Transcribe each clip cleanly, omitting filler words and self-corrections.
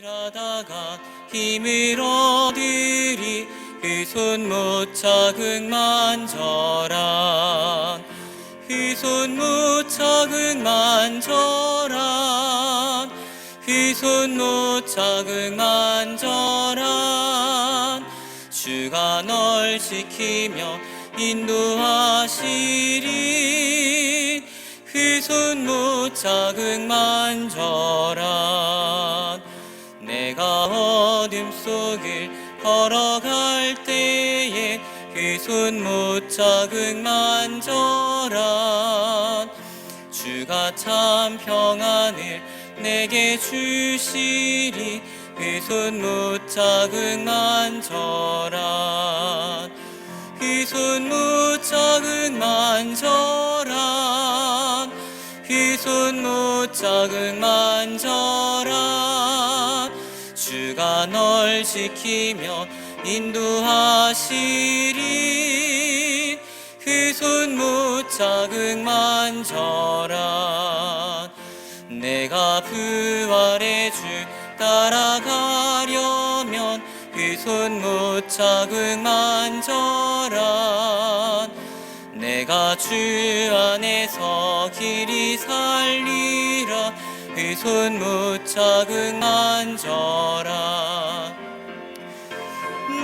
일하다가 힘을 얻으리 그 손 못 자극 만져란 그 손 못 자극 만져란 그 손 못 자극 만져란 주가 널 지키며 인도하시리 그 손 못 자극 만져란 내가 어둠 속을 걸어갈 때에 그 손 못 자극 만져란 주가 참 평안을 내게 주시리 그 손 못 자극 만져란 그 손 못 자극 만져란 그 손 못 자극 만져란 주가 널 지키며 인도하시리 그 손 못 자극 만져란 내가 부활의 주 따라가려면 그 손 못 자극 만져란 내가 주 안에서 길이 살리라 그 손 못 자극 만져라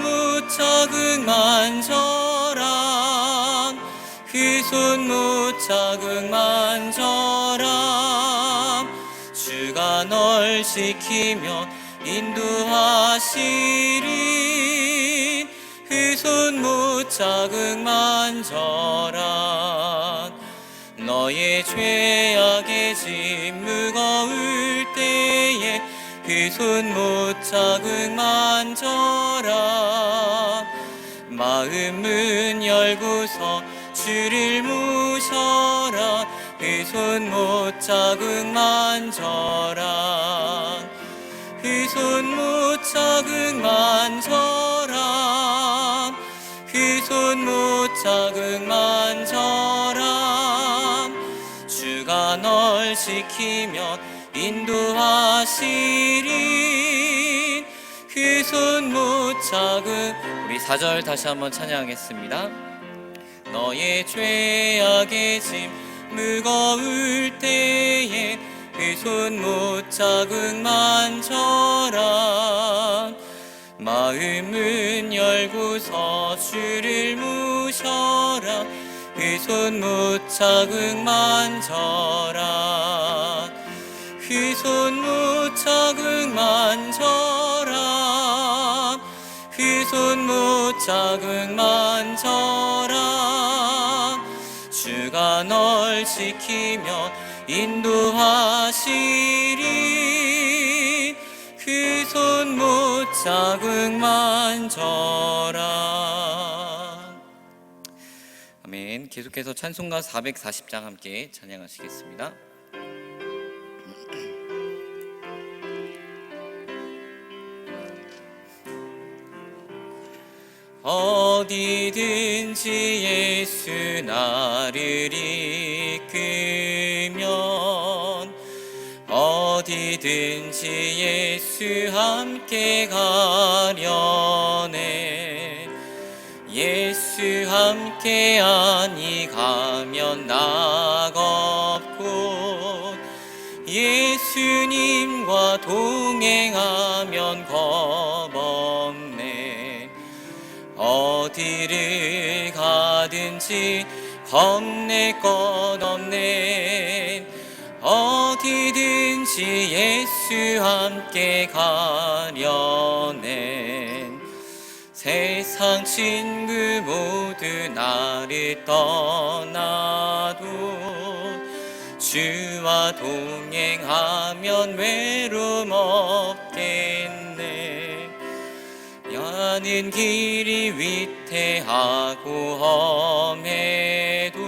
못 자극 만져라 그 손 못 자극 만져라 주가 널 지키며 인도하시리 그 손 못 자극 만져라 너의 죄악의 짐 무거울 때에 그 손 못 자극 만져라 마음 문 열고서 주를 모셔라 그 손 못 자극 만져라 그 손 못 자극 만져라 그 손 못 자극 만져라 주가 널 지키며 인도하시리 그 손 못 자극 우리 4절 다시 한번 찬양하겠습니다. 너의 죄악의 짐 무거울 때에 그 손 못 자극 만져라 마음 문 열고서 주를 모셔라 그 손 못 자극 만져라 그 손 못 자극 만져라 그 손 못 자극 만져라 주가 널 지키며 인도하시리 그 손 못 자극 만져라. 아멘. 계속해서 찬송가 440장 함께 찬양하시겠습니다. 어디든지 예수 나를 이끌면 어디든지 예수 함께 가려네 예수 함께 아니 가면 낙없고 예수님과 동행하면 겁없네 어디를 가든지 겁낼 것 없네 어디든지 예수 함께 가려네 세상 친구 모두 나를 떠나도 주와 동행하면 외로움 없겠네 여는 길이 위태하고 험해도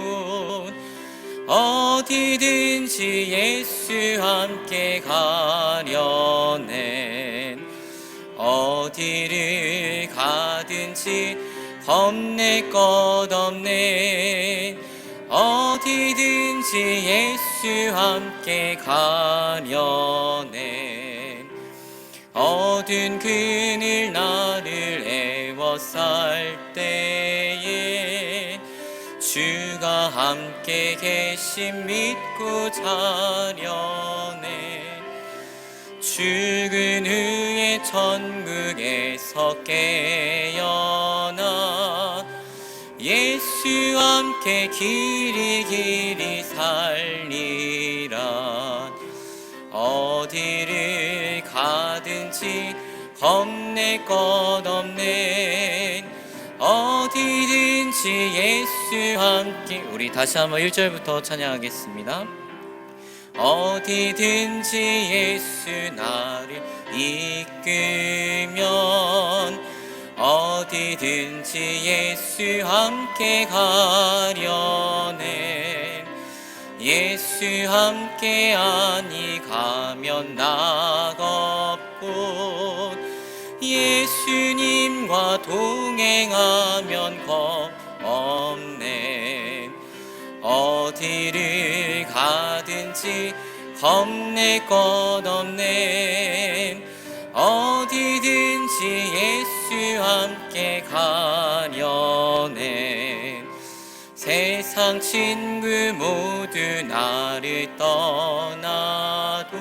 어디든지 예수 함께 가려네 어디를 가든지 겁낼 것 없네 어디든지 예수 함께 가려네 어두운 그늘 나를 애워쌀 때에 주가 함께 계심 믿고 자려네. 죽은 후에 천국에서 깨어나 예수와 함께 길이 살리라. 어디를 가든지 겁낼 것 없네. 어디든지 예수와 함께. 우리 다시 한번 1절부터 찬양하겠습니다. 어디든지 예수 나를 이끌면 어디든지 예수 함께 가려네. 예수 함께 아니 가면 낙없고 예수님과 동행하면 겁 없네. 어디를 가든지 겁낼 것 없네. 어디든지 예수 함께 가려네. 세상 친구 모두 나를 떠나도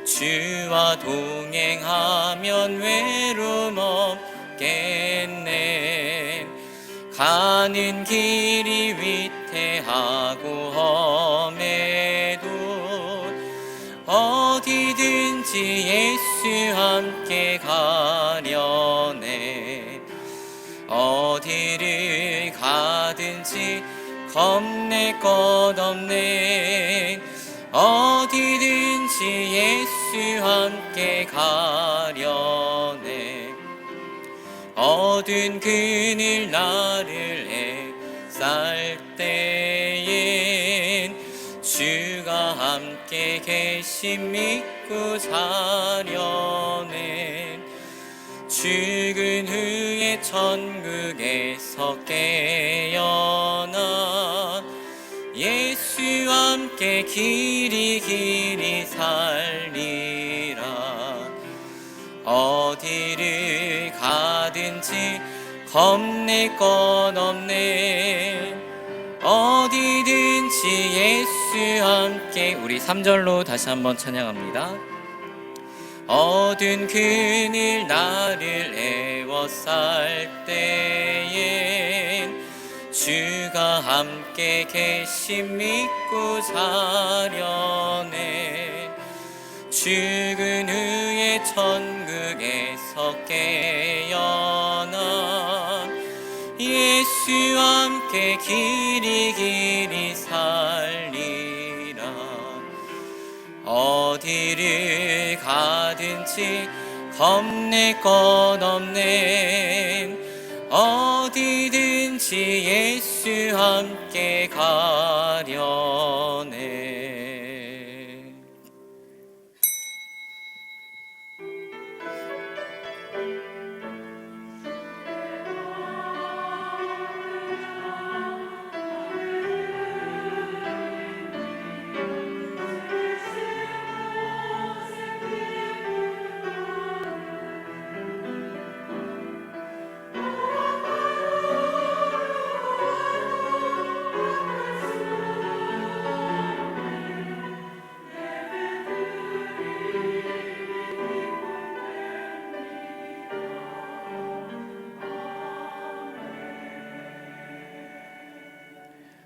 주와 동행하면 외로움 없겠네. 가는 길이 위태하고 험해도 어디든지 예수 함께 가려네. 어디를 가든지 겁낼 것 없네. 어디든지 예수 함께 가려네. 어두운 그늘 나를 애쌀 때엔 주가 함께 계심 믿고 자려네. 죽은 후에 천국에서 깨어나 예수와 함께 길이 살리라. 어디를 가든지 겁낼 것 없네. 어디든지 예수 함께. 우리 3절로 다시 한번 찬양합니다. 어두운 그늘 나를 애워쌀 때엔 주가 함께 계심 믿고 자려네. 죽은 후에 천국에서 깨어나 예수와 함께 길이 살리라. 어디를 가든지 겁낼 것 없네. 어디든지 예수 함께 가려네.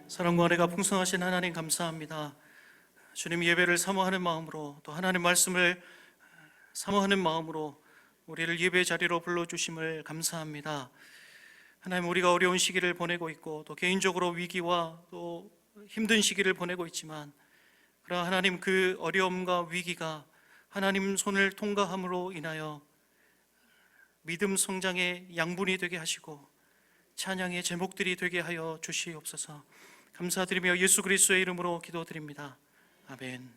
사랑과 은혜가 풍성하신 하나님 감사합니다. 주님 예배를 사모하는 마음으로 또 하나님 말씀을 사모하는 마음으로 우리를 예배 자리로 불러주심을 감사합니다. 하나님, 우리가 어려운 시기를 보내고 있고 또 개인적으로 위기와 또 힘든 시기를 보내고 있지만, 그러나 하나님 그 어려움과 위기가 하나님 손을 통과함으로 인하여 믿음 성장의 양분이 되게 하시고 찬양의 제목들이 되게 하여 주시옵소서. 감사드리며 예수 그리스도의 이름으로 기도드립니다. 아멘.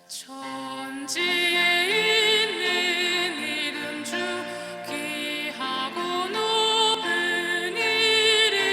천지에 있는 이름 중 귀하고 높은 이름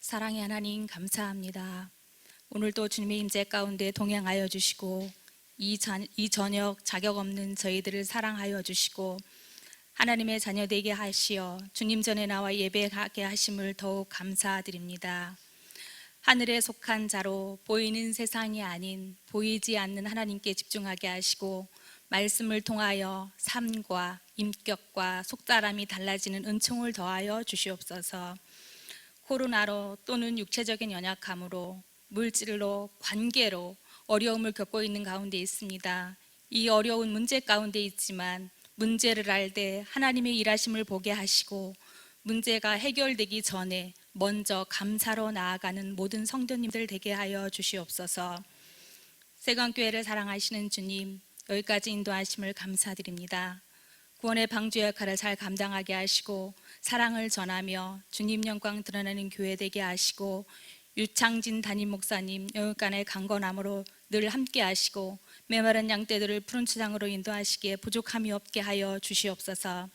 사랑의 하나님 감사합니다. 오늘도 주님의 임재 가운데 동행하여 주시고 이 저녁 자격 없는 저희들을 사랑하여 주시고 하나님의 자녀 되게 하시어 주님 전에 나와 예배하게 하심을 더욱 감사드립니다. 하늘에 속한 자로 보이는 세상이 아닌 보이지 않는 하나님께 집중하게 하시고 말씀을 통하여 삶과 인격과 속사람이 달라지는 은총을 더하여 주시옵소서. 코로나로 또는 육체적인 연약함으로 물질로 관계로 어려움을 겪고 있는 가운데 있습니다. 이 어려운 문제 가운데 있지만 문제를 알되 하나님의 일하심을 보게 하시고 문제가 해결되기 전에 먼저 감사로 나아가는 모든 성도님들 되게 하여 주시옵소서. 세관교회를 사랑하시는 주님, 여기까지 인도하심을 감사드립니다. 구원의 방주 역할을 잘 감당하게 하시고 사랑을 전하며 주님 영광 드러내는 교회 되게 하시고 유창진 담임 목사님 영육간의 강건함으로 늘 함께 하시고 메마른 양떼들을 푸른 추장으로 인도하시기에 부족함이 없게 하여 주시옵소서.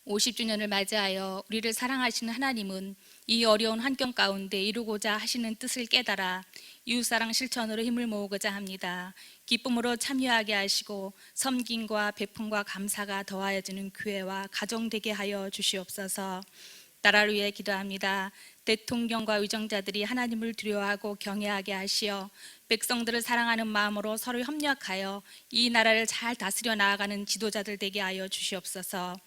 50주년을 맞이하여 우리를 사랑하시는 하나님은 이 어려운 환경 가운데 이루고자 하시는 뜻을 깨달아 이웃사랑 실천으로 힘을 모으고자 합니다. 기쁨으로 참여하게 하시고 섬김과 베품과 감사가 더하여지는 교회와 가정 되게 하여 주시옵소서. 나라를 위해 기도합니다. 대통령과 위정자들이 하나님을 두려워하고 경외하게 하시어 백성들을 사랑하는 마음으로 서로 협력하여 이 나라를 잘 다스려 나아가는 지도자들 되게 하여 주시옵소서.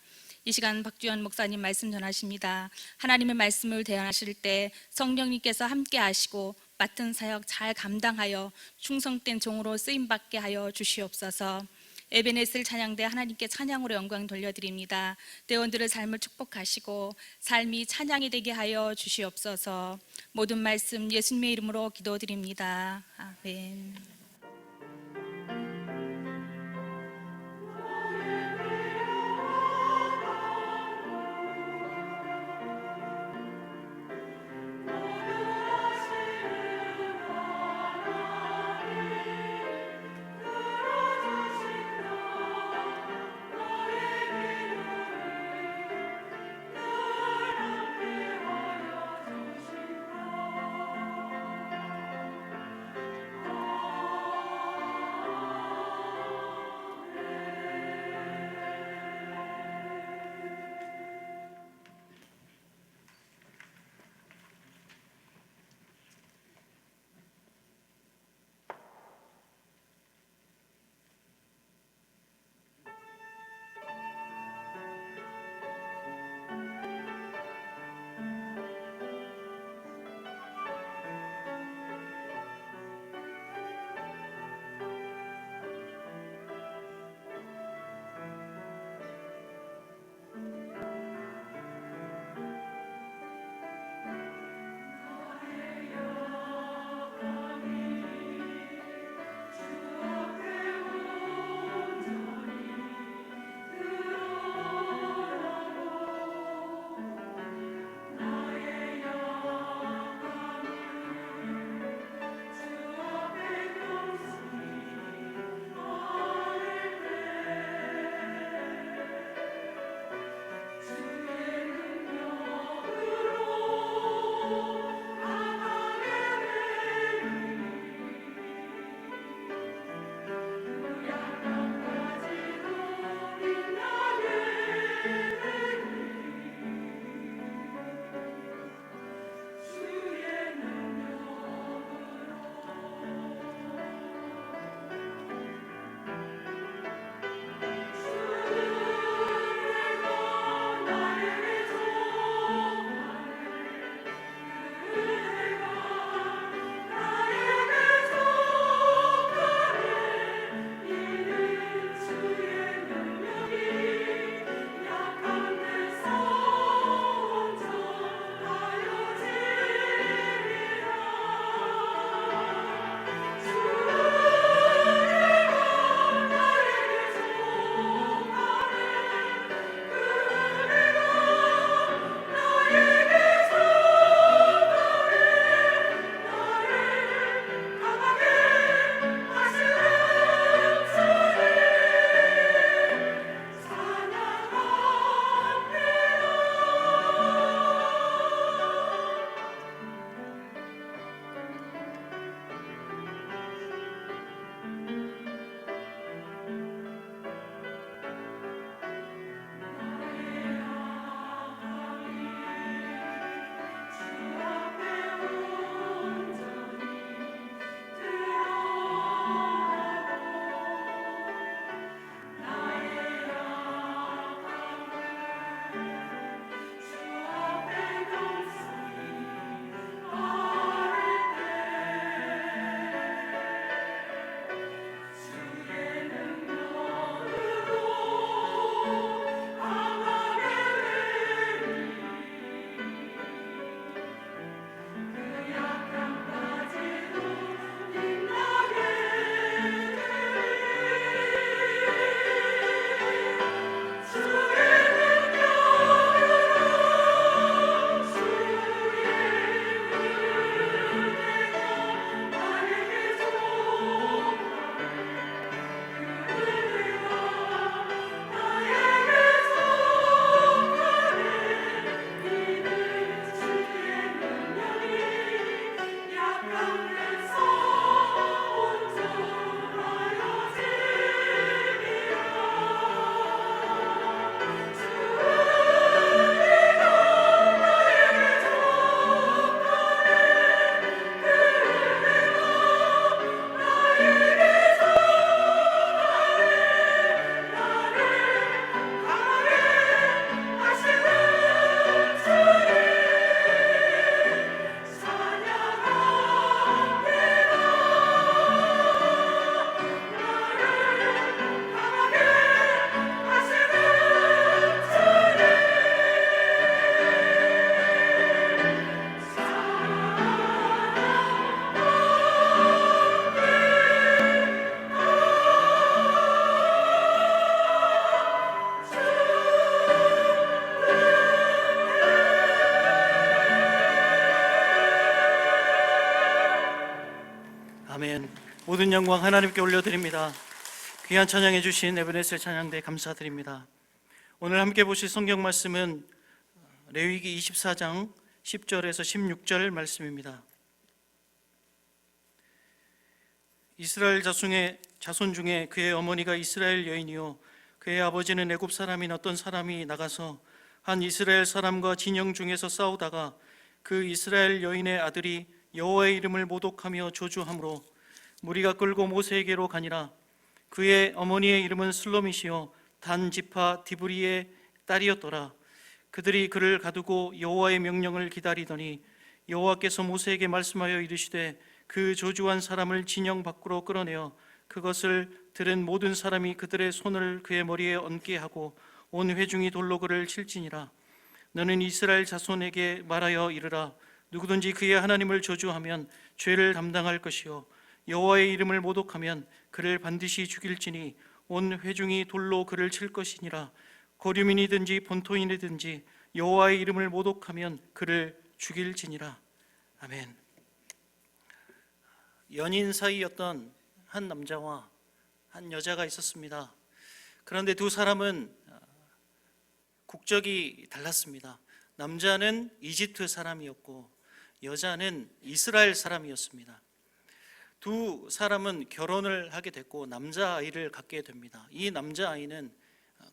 이 시간 박주현 목사님 말씀 전하십니다. 하나님의 말씀을 대언하실 때 성령님께서 함께 하시고 맡은 사역 잘 감당하여 충성된 종으로 쓰임받게 하여 주시옵소서. 에베네셀 찬양대 하나님께 찬양으로 영광 돌려드립니다. 대원들의 삶을 축복하시고 삶이 찬양이 되게 하여 주시옵소서. 모든 말씀 예수님의 이름으로 기도드립니다. 아멘. 모든 영광 하나님께 올려드립니다. 귀한 찬양해 주신 에베네셀 찬양대 감사드립니다. 오늘 함께 보실 성경 말씀은 레위기 24장 10절에서 16절 말씀입니다. 이스라엘 자손 중에 그의 어머니가 이스라엘 여인이요 그의 아버지는 애굽 사람인 어떤 사람이 나가서 한 이스라엘 사람과 진영 중에서 싸우다가 그 이스라엘 여인의 아들이 여호와의 이름을 모독하며 조주함으로 무리가 끌고 모세에게로 가니라. 그의 어머니의 이름은 슬로밋이요 단 지파 디브리의 딸이었더라. 그들이 그를 가두고 여호와의 명령을 기다리더니 여호와께서 모세에게 말씀하여 이르시되 그 조주한 사람을 진영 밖으로 끌어내어 그것을 들은 모든 사람이 그들의 손을 그의 머리에 얹게 하고 온 회중이 돌로 그를 칠지니라. 너는 이스라엘 자손에게 말하여 이르라. 누구든지 그의 하나님을 저주하면 죄를 담당할 것이요 여호와의 이름을 모독하면 그를 반드시 죽일지니 온 회중이 돌로 그를 칠 것이니라. 거류민이든지 본토인이든지 여호와의 이름을 모독하면 그를 죽일지니라. 아멘. 연인 사이였던 한 남자와 한 여자가 있었습니다. 그런데 두 사람은 국적이 달랐습니다. 남자는 이집트 사람이었고 여자는 이스라엘 사람이었습니다. 두 사람은 결혼을 하게 됐고 남자아이를 갖게 됩니다. 이 남자아이는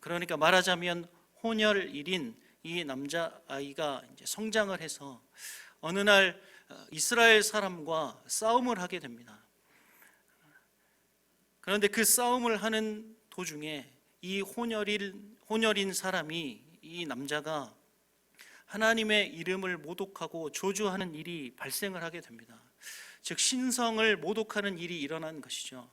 그러니까 말하자면 혼혈일인 이 남자아이가 이제 성장을 해서 어느 날 이스라엘 사람과 싸움을 하게 됩니다. 그런데 그 싸움을 하는 도중에 이 혼혈인 사람이 이 남자가 하나님의 이름을 모독하고 조주하는 일이 발생을 하게 됩니다. 즉 신성을 모독하는 일이 일어난 것이죠.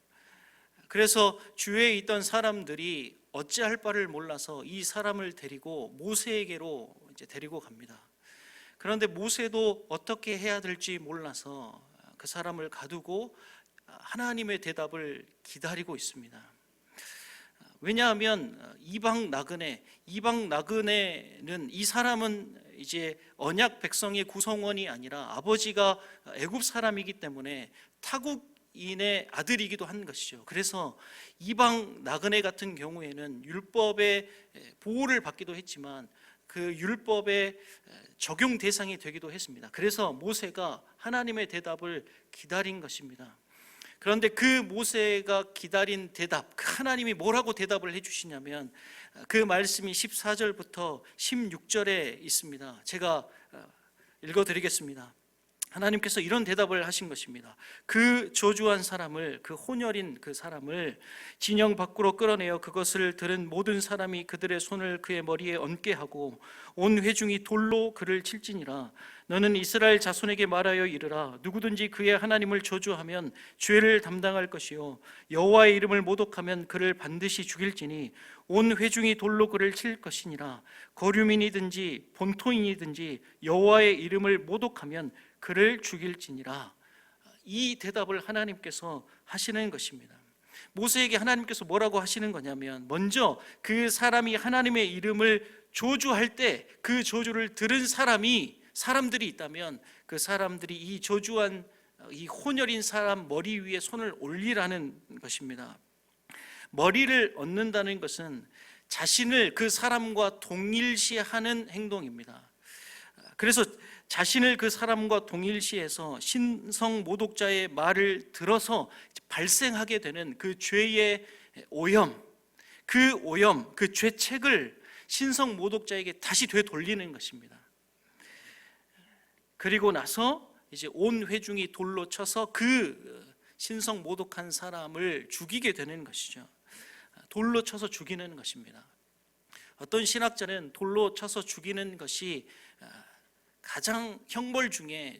그래서 주위에 있던 사람들이 어찌할 바를 몰라서 이 사람을 데리고 모세에게로 이제 데리고 갑니다. 그런데 모세도 어떻게 해야 될지 몰라서 그 사람을 가두고 하나님의 대답을 기다리고 있습니다. 왜냐하면 이방 나그네는 이 사람은 이제 언약 백성의 구성원이 아니라 아버지가 애굽 사람이기 때문에 타국인의 아들이기도 한 것이죠. 그래서 이방 나그네 같은 경우에는 율법의 보호를 받기도 했지만 그 율법의 적용 대상이 되기도 했습니다. 그래서 모세가 하나님의 대답을 기다린 것입니다. 그런데 그 모세가 기다린 대답, 하나님이 뭐라고 대답을 해주시냐면 그 말씀이 14절부터 16절에 있습니다. 제가 읽어드리겠습니다. 하나님께서 이런 대답을 하신 것입니다. 그 저주한 사람을, 그 혼혈인 그 사람을 진영 밖으로 끌어내어 그것을 들은 모든 사람이 그들의 손을 그의 머리에 얹게 하고 온 회중이 돌로 그를 칠지니라. 너는 이스라엘 자손에게 말하여 이르라. 누구든지 그의 하나님을 저주하면 죄를 담당할 것이요 여호와의 이름을 모독하면 그를 반드시 죽일지니 온 회중이 돌로 그를 칠 것이니라. 거류민이든지 본토인이든지 여호와의 이름을 모독하면 그를 죽일지니라. 이 대답을 하나님께서 하시는 것입니다. 모세에게 하나님께서 뭐라고 하시는 거냐면 먼저 그 사람이 하나님의 이름을 저주할 때 그 저주를 들은 사람들이 있다면 그 사람들이 이 저주한 이 혼혈인 사람 머리 위에 손을 올리라는 것입니다. 머리를 얹는다는 것은 자신을 그 사람과 동일시하는 행동입니다. 그래서 자신을 그 사람과 동일시해서 신성 모독자의 말을 들어서 발생하게 되는 그 죄의 오염, 그 죄책을 신성 모독자에게 다시 되돌리는 것입니다. 그리고 나서 이제 온 회중이 돌로 쳐서 그 신성 모독한 사람을 죽이게 되는 것이죠. 돌로 쳐서 죽이는 것입니다. 어떤 신학자는 돌로 쳐서 죽이는 것이 가장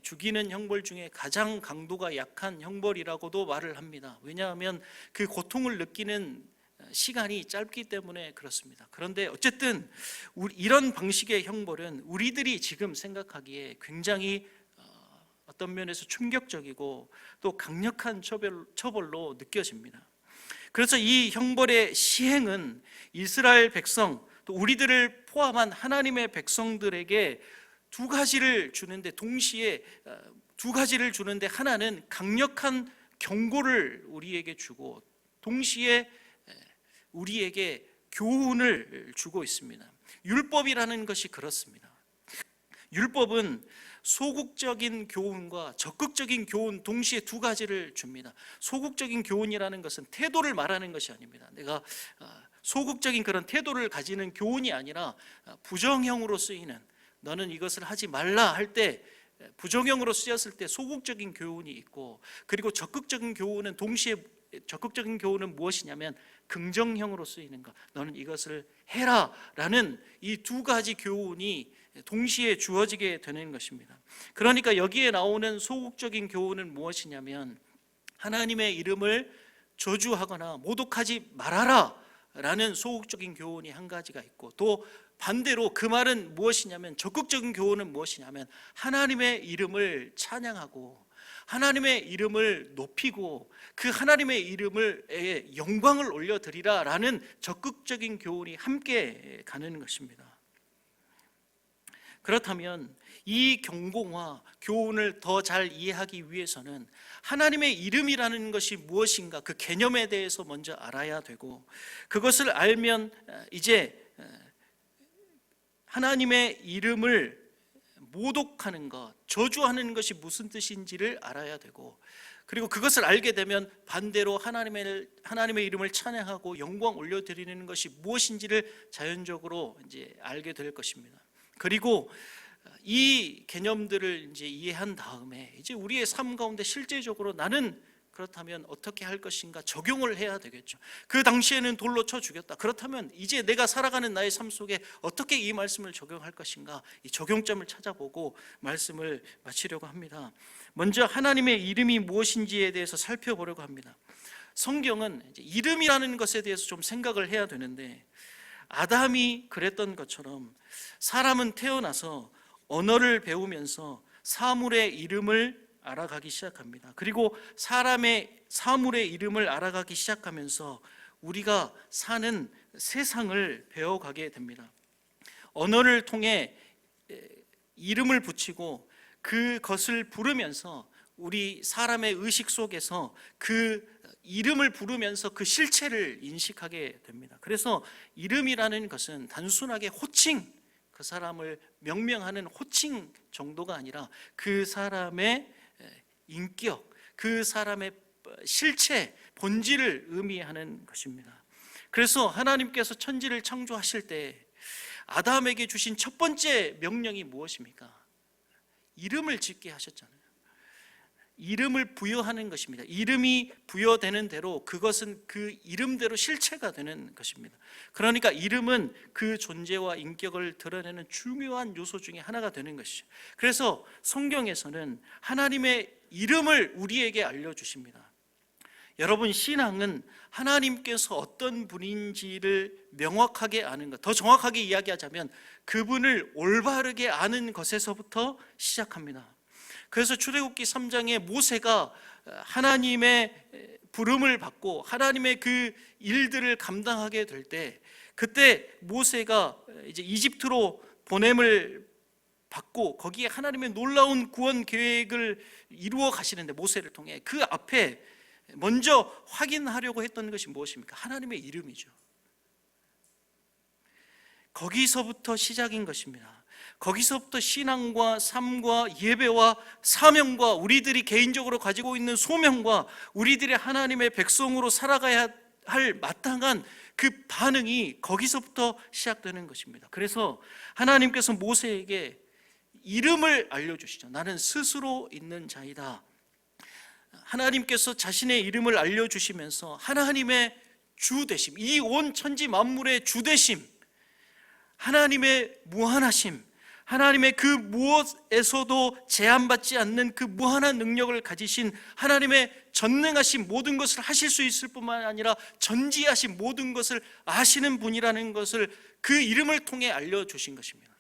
죽이는 형벌 중에 가장 강도가 약한 형벌이라고도 말을 합니다. 왜냐하면 그 고통을 느끼는 시간이 짧기 때문에 그렇습니다. 그런데 어쨌든 이런 방식의 형벌은 우리들이 지금 생각하기에 굉장히 어떤 면에서 충격적이고 또 강력한 처벌로 느껴집니다. 그래서 이 형벌의 시행은 이스라엘 백성 또 우리들을 포함한 하나님의 백성들에게 동시에 두 가지를 주는데 하나는 강력한 경고를 우리에게 주고 동시에 우리에게 교훈을 주고 있습니다. 율법이라는 것이 그렇습니다. 율법은 소극적인 교훈과 적극적인 교훈 동시에 두 가지를 줍니다. 소극적인 교훈이라는 것은 태도를 말하는 것이 아닙니다. 내가 소극적인 그런 태도를 가지는 교훈이 아니라 부정형으로 쓰이는, 너는 이것을 하지 말라 할 때 부정형으로 쓰였을 때 소극적인 교훈이 있고, 그리고 적극적인 교훈은 동시에, 적극적인 교훈은 무엇이냐면 긍정형으로 쓰이는 것, 너는 이것을 해라 라는 이 두 가지 교훈이 동시에 주어지게 되는 것입니다. 그러니까 여기에 나오는 소극적인 교훈은 무엇이냐면 하나님의 이름을 저주하거나 모독하지 말아라 라는 소극적인 교훈이 한 가지가 있고, 또 반대로 그 말은 무엇이냐면, 적극적인 교훈은 무엇이냐면 하나님의 이름을 찬양하고 하나님의 이름을 높이고 그 하나님의 이름을 영광을 올려드리라 라는 적극적인 교훈이 함께 가는 것입니다. 그렇다면 이 경고와 교훈을 더 잘 이해하기 위해서는 하나님의 이름이라는 것이 무엇인가, 그 개념에 대해서 먼저 알아야 되고, 그것을 알면 이제 하나님의 이름을 모독하는 것, 저주하는 것이 무슨 뜻인지를 알아야 되고, 그리고 그것을 알게 되면 반대로 하나님의 이름을 찬양하고 영광 올려드리는 것이 무엇인지를 자연적으로 이제 알게 될 것입니다. 그리고 이 개념들을 이제 이해한 다음에 이제 우리의 삶 가운데 실제적으로 나는 그렇다면 어떻게 할 것인가 적용을 해야 되겠죠. 그 당시에는 돌로 쳐 죽였다. 그렇다면 이제 내가 살아가는 나의 삶 속에 어떻게 이 말씀을 적용할 것인가, 이 적용점을 찾아보고 말씀을 마치려고 합니다. 먼저 하나님의 이름이 무엇인지에 대해서 살펴보려고 합니다. 성경은 이제 이름이라는 것에 대해서 좀 생각을 해야 되는데, 아담이 그랬던 것처럼 사람은 태어나서 언어를 배우면서 사물의 이름을 알아가기 시작합니다. 그리고 사물의 이름을 알아가기 시작하면서 우리가 사는 세상을 배워가게 됩니다. 언어를 통해 이름을 붙이고 그것을 부르면서 우리 사람의 의식 속에서 그 이름을 부르면서 그 실체를 인식하게 됩니다. 그래서 이름이라는 것은 단순하게 호칭, 그 사람을 명명하는 호칭 정도가 아니라 그 사람의 인격, 그 사람의 실체, 본질을 의미하는 것입니다. 그래서 하나님께서 천지를 창조하실 때 아담에게 주신 첫 번째 명령이 무엇입니까? 이름을 짓게 하셨잖아요. 이름을 부여하는 것입니다. 이름이 부여되는 대로 그것은 그 이름대로 실체가 되는 것입니다. 그러니까 이름은 그 존재와 인격을 드러내는 중요한 요소 중에 하나가 되는 것이죠. 그래서 성경에서는 하나님의 이름을 우리에게 알려주십니다. 여러분, 신앙은 하나님께서 어떤 분인지를 명확하게 아는 것, 더 정확하게 이야기하자면 그분을 올바르게 아는 것에서부터 시작합니다. 그래서 출애굽기 3장에 모세가 하나님의 부름을 받고 하나님의 그 일들을 감당하게 될 때, 그때 모세가 이제 이집트로 보냄을 받고 거기에 하나님의 놀라운 구원 계획을 이루어 가시는데, 모세를 통해 그 앞에 먼저 확인하려고 했던 것이 무엇입니까? 하나님의 이름이죠. 거기서부터 시작인 것입니다. 거기서부터 신앙과 삶과 예배와 사명과 우리들이 개인적으로 가지고 있는 소명과 우리들의 하나님의 백성으로 살아가야 할 마땅한 그 반응이 거기서부터 시작되는 것입니다. 그래서 하나님께서 모세에게 이름을 알려주시죠. 나는 스스로 있는 자이다. 하나님께서 자신의 이름을 알려주시면서 하나님의 주 되심, 이 온 천지 만물의 주 되심, 하나님의 무한하심, 하나님의 그 무엇에서도 제한받지 않는 그 무한한 능력을 가지신 하나님의 전능하신 모든 것을 하실 수 있을 뿐만 아니라 전지하신 모든 것을 아시는 분이라는 것을 그 이름을 통해 알려주신 것입니다.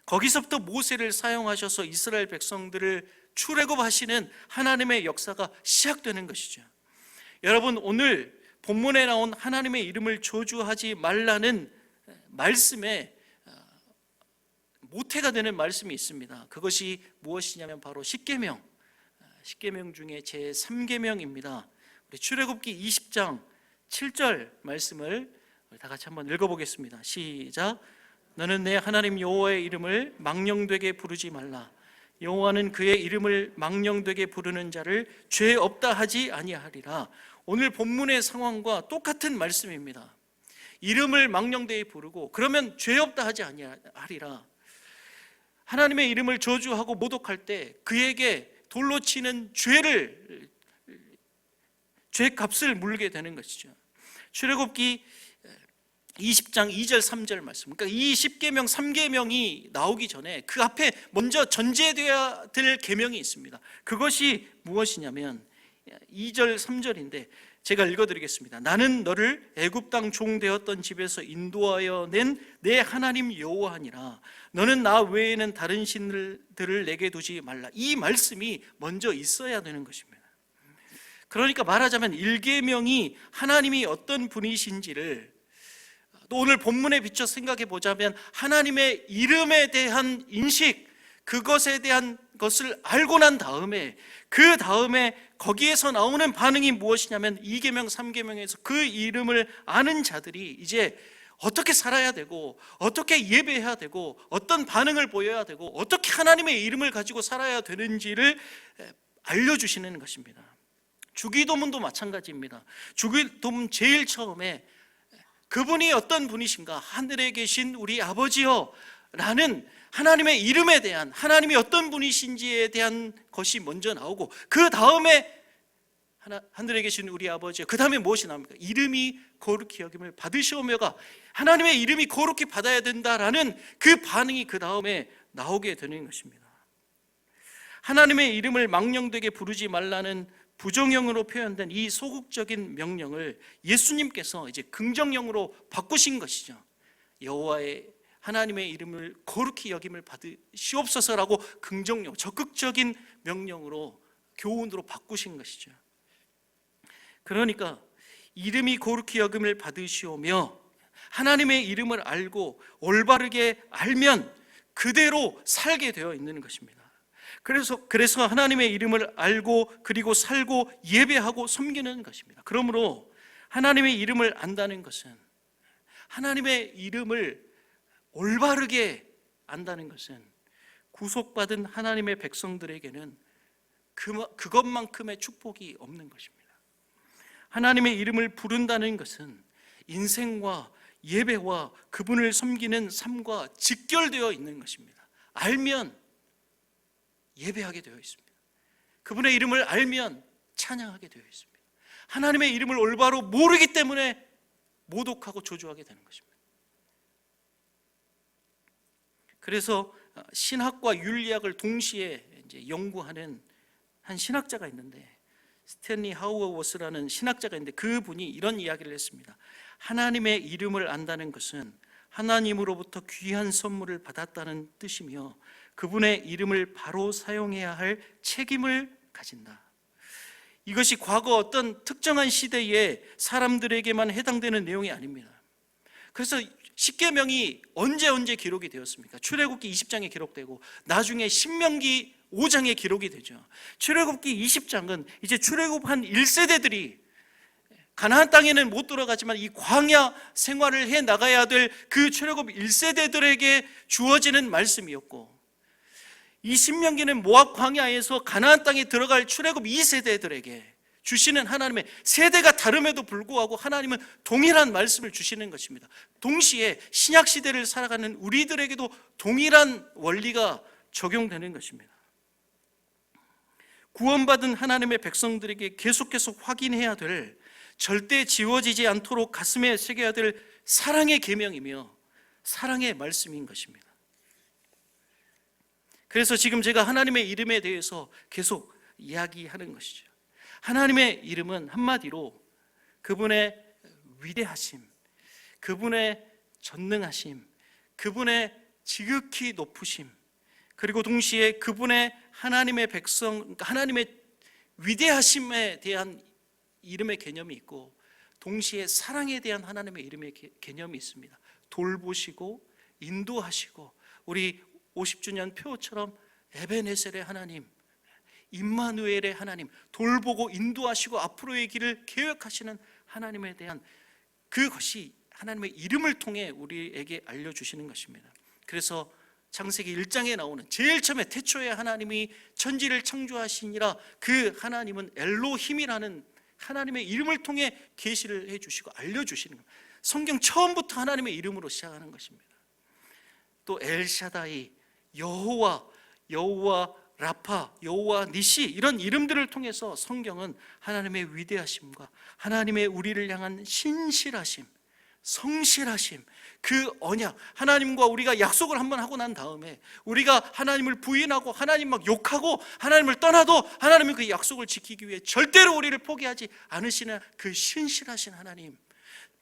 거기서부터 모세를 사용하셔서 이스라엘 백성들을 출애굽하시는 하나님의 역사가 시작되는 것이죠. 여러분, 오늘 본문에 나온 하나님의 이름을 저주하지 말라는 말씀에 모태가 되는 말씀이 있습니다. 그것이 무엇이냐면 바로 십계명, 십계명 중에 제 3계명입니다. 우리 출애굽기 20장 7절 말씀을 다 같이 한번 읽어보겠습니다. 시작. 너는 내 하나님 여호와의 이름을 망령되게 부르지 말라. 여호와는 그의 이름을 망령되게 부르는 자를 죄 없다 하지 아니하리라. 오늘 본문의 상황과 똑같은 말씀입니다. 이름을 망령되게 부르고 그러면 죄 없다 하지 아니하리라. 하나님의 이름을 저주하고 모독할 때 그에게 돌로 치는 죄값을 물게 되는 것이죠. 출애굽기 20장 2절 3절 말씀, 그러니까 이 10계명 3계명이 나오기 전에 그 앞에 먼저 전제되어야 될 계명이 있습니다. 그것이 무엇이냐면 2절 3절인데 제가 읽어드리겠습니다. 나는 너를 애굽 땅 종 되었던 집에서 인도하여 낸 내 하나님 여호와니라. 너는 나 외에는 다른 신들을 내게 두지 말라. 이 말씀이 먼저 있어야 되는 것입니다. 그러니까 말하자면 1계명이 하나님이 어떤 분이신지를 또 오늘 본문에 비춰 생각해 보자면 하나님의 이름에 대한 인식, 그것에 대한 것을 알고 난 다음에 그 다음에 거기에서 나오는 반응이 무엇이냐면 2계명 3계명에서 그 이름을 아는 자들이 이제 어떻게 살아야 되고 어떻게 예배해야 되고 어떤 반응을 보여야 되고 어떻게 하나님의 이름을 가지고 살아야 되는지를 알려주시는 것입니다. 주기도문도 마찬가지입니다. 주기도문 제일 처음에 그분이 어떤 분이신가, 하늘에 계신 우리 아버지여 라는 하나님의 이름에 대한, 하나님이 어떤 분이신지에 대한 것이 먼저 나오고 그 다음에 하늘에 계신 우리 아버지여, 그 다음에 무엇이 나옵니까? 이름이 거룩히 여김을 받으시오며가, 하나님의 이름이 거룩히 받아야 된다라는 그 반응이 그 다음에 나오게 되는 것입니다. 하나님의 이름을 망령되게 부르지 말라는 부정형으로 표현된 이 소극적인 명령을 예수님께서 이제 긍정형으로 바꾸신 것이죠. 여호와의 하나님의 이름을 거룩히 여김을 받으시옵소서라고 긍정형, 적극적인 명령으로, 교훈으로 바꾸신 것이죠. 그러니까 이름이 거룩히 여김을 받으시오며 하나님의 이름을 알고 올바르게 알면 그대로 살게 되어 있는 것입니다. 그래서 하나님의 이름을 알고 그리고 살고 예배하고 섬기는 것입니다. 그러므로 하나님의 이름을 안다는 것은, 하나님의 이름을 올바르게 안다는 것은 구속받은 하나님의 백성들에게는 그것만큼의 축복이 없는 것입니다. 하나님의 이름을 부른다는 것은 인생과 예배와 그분을 섬기는 삶과 직결되어 있는 것입니다. 알면 예배하게 되어 있습니다. 그분의 이름을 알면 찬양하게 되어 있습니다. 하나님의 이름을 올바로 모르기 때문에 모독하고 조주하게 되는 것입니다. 그래서 신학과 윤리학을 동시에 이제 연구하는 한 신학자가 있는데, 스탠리 하우어워스라는 신학자가 있는데 그분이 이런 이야기를 했습니다. 하나님의 이름을 안다는 것은 하나님으로부터 귀한 선물을 받았다는 뜻이며 그분의 이름을 바로 사용해야 할 책임을 가진다. 이것이 과거 어떤 특정한 시대의 사람들에게만 해당되는 내용이 아닙니다. 그래서 십계명이 언제 기록이 되었습니까? 출애굽기 20장에 기록되고 나중에 신명기 5장에 기록이 되죠. 출애굽기 20장은 이제 출애굽한 1세대들이 가나안 땅에는 못 들어가지만 이 광야 생활을 해 나가야 될 그 출애굽 1세대들에게 주어지는 말씀이었고, 이 신명기는 모압 광야에서 가나안 땅에 들어갈 출애굽 2세대들에게 주시는 하나님의, 세대가 다름에도 불구하고 하나님은 동일한 말씀을 주시는 것입니다. 동시에 신약 시대를 살아가는 우리들에게도 동일한 원리가 적용되는 것입니다. 구원받은 하나님의 백성들에게 계속해서 확인해야 될, 절대 지워지지 않도록 가슴에 새겨야 될 사랑의 계명이며 사랑의 말씀인 것입니다. 그래서 지금 제가 하나님의 이름에 대해서 계속 이야기하는 것이죠. 하나님의 이름은 한마디로 그분의 위대하심, 그분의 전능하심, 그분의 지극히 높으심, 그리고 동시에 그분의 하나님의 백성, 하나님의 위대하심에 대한 이름의 개념이 있고, 동시에 사랑에 대한 하나님의 이름의 개념이 있습니다. 돌보시고 인도하시고, 우리 50주년 표처럼 에베네셀의 하나님, 임마누엘의 하나님, 돌보고 인도하시고 앞으로의 길을 계획하시는 하나님에 대한 그것이 하나님의 이름을 통해 우리에게 알려주시는 것입니다. 그래서 창세기 1장에 나오는 제일 처음에 태초에 하나님이 천지를 창조하시니라, 그 하나님은 엘로힘이라는 하나님의 이름을 통해 계시를 해주시고 알려주시는 겁니다. 성경 처음부터 하나님의 이름으로 시작하는 것입니다. 또 엘샤다이, 여호와, 여호와 라파, 여호와 니시, 이런 이름들을 통해서 성경은 하나님의 위대하심과 하나님의 우리를 향한 신실하심, 성실하심, 그 언약, 하나님과 우리가 약속을 한번 하고 난 다음에 우리가 하나님을 부인하고 하나님 막 욕하고 하나님을 떠나도 하나님은 그 약속을 지키기 위해 절대로 우리를 포기하지 않으시는 그 신실하신 하나님,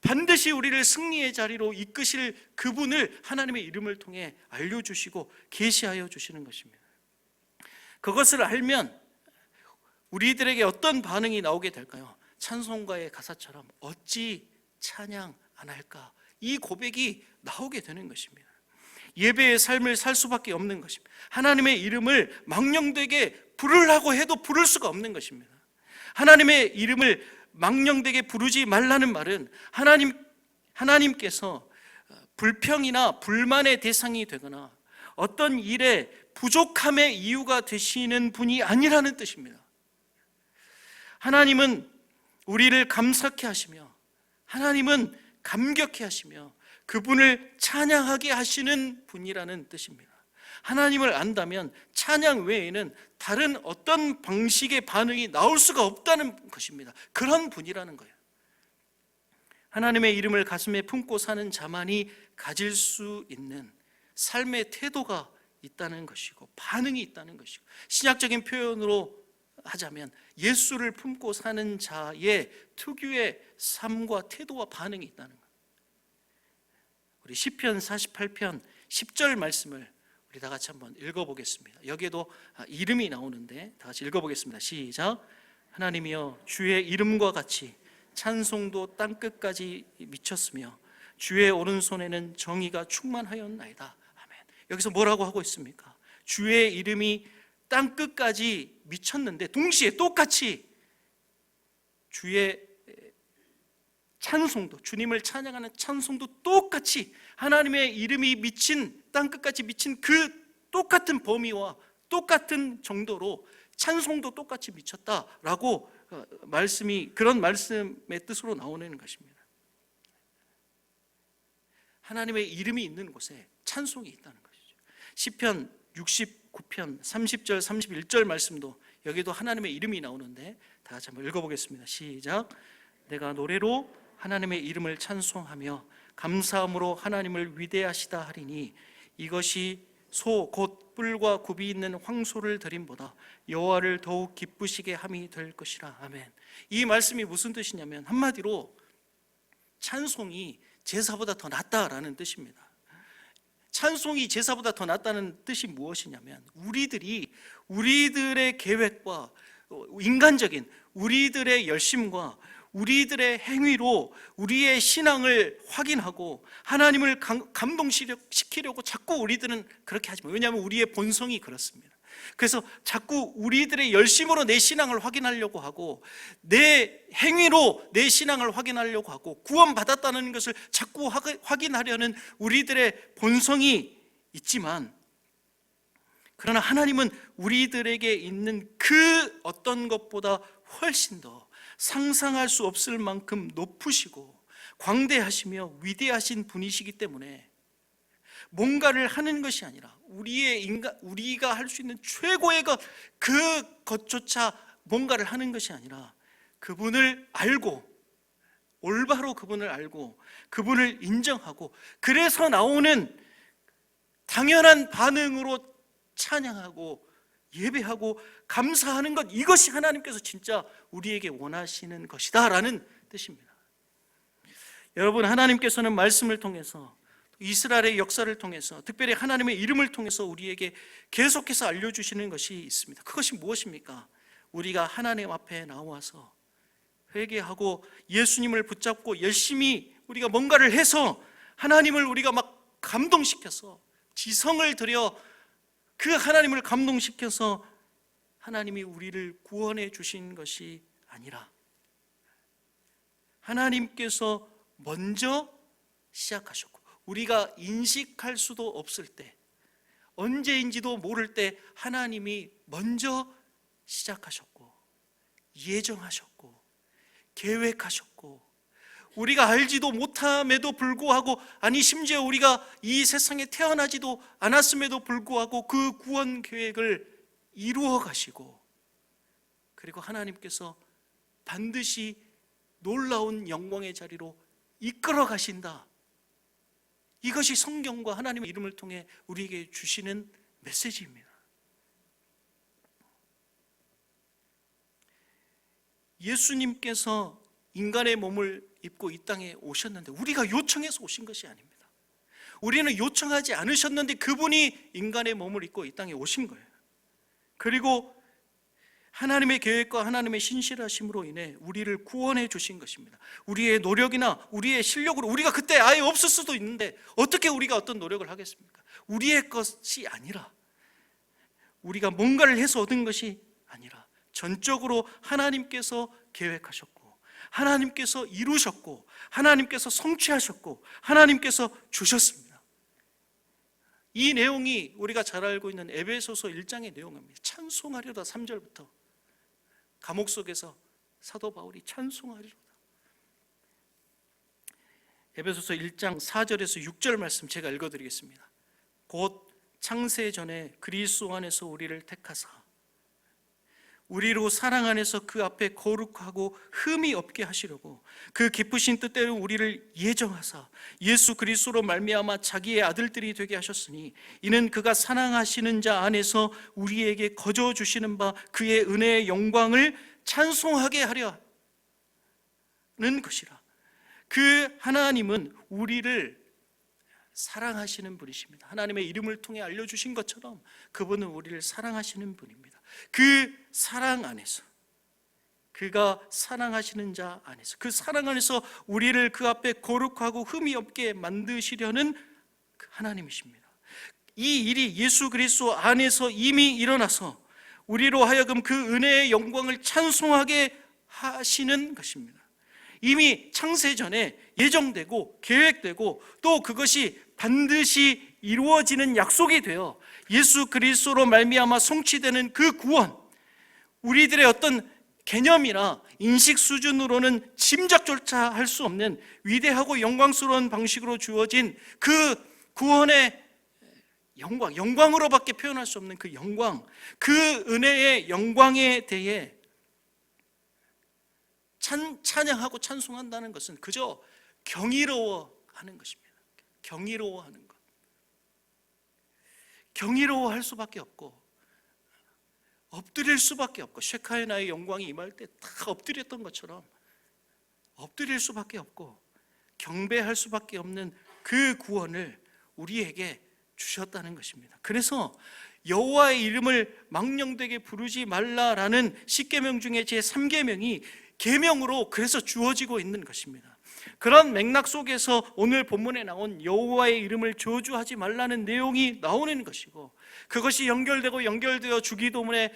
반드시 우리를 승리의 자리로 이끄실 그분을 하나님의 이름을 통해 알려주시고 계시하여 주시는 것입니다. 그것을 알면 우리들에게 어떤 반응이 나오게 될까요? 찬송가의 가사처럼 어찌 찬양 안 할까, 이 고백이 나오게 되는 것입니다. 예배의 삶을 살 수밖에 없는 것입니다. 하나님의 이름을 망령되게 부르려고 해도 부를 수가 없는 것입니다. 하나님의 이름을 망령되게 부르지 말라는 말은 하나님께서 불평이나 불만의 대상이 되거나 어떤 일에 부족함의 이유가 되시는 분이 아니라는 뜻입니다. 하나님은 우리를 감사케 하시며, 하나님은 감격해 하시며 그분을 찬양하게 하시는 분이라는 뜻입니다. 하나님을 안다면 찬양 외에는 다른 어떤 방식의 반응이 나올 수가 없다는 것입니다. 그런 분이라는 거예요. 하나님의 이름을 가슴에 품고 사는 자만이 가질 수 있는 삶의 태도가 있다는 것이고 반응이 있다는 것이고, 신약적인 표현으로 하자면 예수를 품고 사는 자의 특유의 삶과 태도와 반응이 있다는 것. 우리 시편 48편 10절 말씀을 우리 다 같이 한번 읽어보겠습니다. 여기에도 이름이 나오는데 다 같이 읽어보겠습니다. 시작. 하나님이여, 주의 이름과 같이 찬송도 땅끝까지 미쳤으며 주의 오른손에는 정의가 충만하였나이다. 아멘. 여기서 뭐라고 하고 있습니까? 주의 이름이 땅끝까지 미쳤는데 동시에 똑같이 주의 찬송도, 주님을 찬양하는 찬송도 똑같이 하나님의 이름이 미친, 땅끝까지 미친 그 똑같은 범위와 똑같은 정도로 찬송도 똑같이 미쳤다라고 말씀이, 그런 말씀의 뜻으로 나오는 것입니다. 하나님의 이름이 있는 곳에 찬송이 있다는 것이죠. 시편 69편 30절 31절 말씀도 여기도 하나님의 이름이 나오는데 다 같이 한번 읽어보겠습니다. 시작. 내가 노래로 하나님의 이름을 찬송하며 감사함으로 하나님을 위대하시다 하리니 이것이 소 곧 뿔과 굽이 있는 황소를 드림보다 여호와를 더욱 기쁘시게 함이 될 것이라. 아멘. 이 말씀이 무슨 뜻이냐면 한마디로 찬송이 제사보다 더 낫다라는 뜻입니다. 찬송이 제사보다 더 낫다는 뜻이 무엇이냐면 우리들의 계획과 인간적인 우리들의 열심과 우리들의 행위로 우리의 신앙을 확인하고 하나님을 감동시키려고 자꾸 우리들은 그렇게 하지만, 왜냐하면 우리의 본성이 그렇습니다. 그래서 자꾸 우리들의 열심으로 내 신앙을 확인하려고 하고 내 행위로 내 신앙을 확인하려고 하고 구원받았다는 것을 자꾸 확인하려는 우리들의 본성이 있지만, 그러나 하나님은 우리들에게 있는 그 어떤 것보다 훨씬 더 상상할 수 없을 만큼 높으시고 광대하시며 위대하신 분이시기 때문에 뭔가를 하는 것이 아니라 우리가 할 수 있는 최고의 것, 그것조차 뭔가를 하는 것이 아니라 그분을 알고, 올바로 그분을 알고 그분을 인정하고, 그래서 나오는 당연한 반응으로 찬양하고 예배하고 감사하는 것, 이것이 하나님께서 진짜 우리에게 원하시는 것이다 라는 뜻입니다. 여러분, 하나님께서는 말씀을 통해서, 이스라엘의 역사를 통해서, 특별히 하나님의 이름을 통해서 우리에게 계속해서 알려주시는 것이 있습니다. 그것이 무엇입니까? 우리가 하나님 앞에 나와서 회개하고 예수님을 붙잡고 열심히 우리가 뭔가를 해서 하나님을 우리가 막 감동시켜서 지성을 들여 그 하나님을 감동시켜서 하나님이 우리를 구원해 주신 것이 아니라 하나님께서 먼저 시작하셨고, 우리가 인식할 수도 없을 때, 언제인지도 모를 때 하나님이 먼저 시작하셨고 예정하셨고 계획하셨고, 우리가 알지도 못함에도 불구하고, 아니 심지어 우리가 이 세상에 태어나지도 않았음에도 불구하고 그 구원 계획을 이루어 가시고, 그리고 하나님께서 반드시 놀라운 영광의 자리로 이끌어 가신다. 이것이 성경과 하나님의 이름을 통해 우리에게 주시는 메시지입니다. 예수님께서 인간의 몸을 입고 이 땅에 오셨는데 우리가 요청해서 오신 것이 아닙니다. 우리는 요청하지 않으셨는데 그분이 인간의 몸을 입고 이 땅에 오신 거예요. 그리고 하나님의 계획과 하나님의 신실하심으로 인해 우리를 구원해 주신 것입니다. 우리의 노력이나 우리의 실력으로, 우리가 그때 아예 없을 수도 있는데 어떻게 우리가 어떤 노력을 하겠습니까? 우리의 것이 아니라, 우리가 뭔가를 해서 얻은 것이 아니라 전적으로 하나님께서 계획하셨고, 하나님께서 이루셨고, 하나님께서 성취하셨고, 하나님께서 주셨습니다. 이 내용이 우리가 잘 알고 있는 에베소서 1장의 내용입니다. 찬송하리로다. 3절부터 감옥 속에서 사도 바울이 찬송하리로다. 에베소서 1장 4절에서 6절 말씀 제가 읽어드리겠습니다. 곧 창세 전에 그리스도 안에서 우리를 택하사 우리로 사랑 안에서 그 앞에 거룩하고 흠이 없게 하시려고 그 기쁘신 뜻대로 우리를 예정하사 예수 그리스도로 말미암아 자기의 아들들이 되게 하셨으니, 이는 그가 사랑하시는 자 안에서 우리에게 거저 주시는 바 그의 은혜의 영광을 찬송하게 하려는 것이라. 그 하나님은 우리를 사랑하시는 분이십니다. 하나님의 이름을 통해 알려주신 것처럼 그분은 우리를 사랑하시는 분입니다. 그 사랑 안에서, 그가 사랑하시는 자 안에서, 그 사랑 안에서 우리를 그 앞에 거룩하고 흠이 없게 만드시려는 그 하나님이십니다. 이 일이 예수 그리스도 안에서 이미 일어나서 우리로 하여금 그 은혜의 영광을 찬송하게 하시는 것입니다. 이미 창세 전에 예정되고 계획되고 또 그것이 반드시 이루어지는 약속이 되어 예수 그리스도로 말미암아 성취되는 그 구원, 우리들의 어떤 개념이나 인식 수준으로는 짐작조차 할 수 없는 위대하고 영광스러운 방식으로 주어진 그 구원의 영광, 영광으로밖에 표현할 수 없는 그 영광, 그 은혜의 영광에 대해 찬양하고 찬송한다는 것은 그저 경이로워하는 것입니다. 경이로워하는 것, 경이로워할 수밖에 없고 엎드릴 수밖에 없고, 쉐카이나의 영광이 임할 때 다 엎드렸던 것처럼 엎드릴 수밖에 없고 경배할 수밖에 없는 그 구원을 우리에게 주셨다는 것입니다. 그래서 여호와의 이름을 망령되게 부르지 말라라는 십계명 중에 제 3계명이 계명으로 그래서 주어지고 있는 것입니다. 그런 맥락 속에서 오늘 본문에 나온 여호와의 이름을 저주하지 말라는 내용이 나오는 것이고, 그것이 연결되어 주기도문에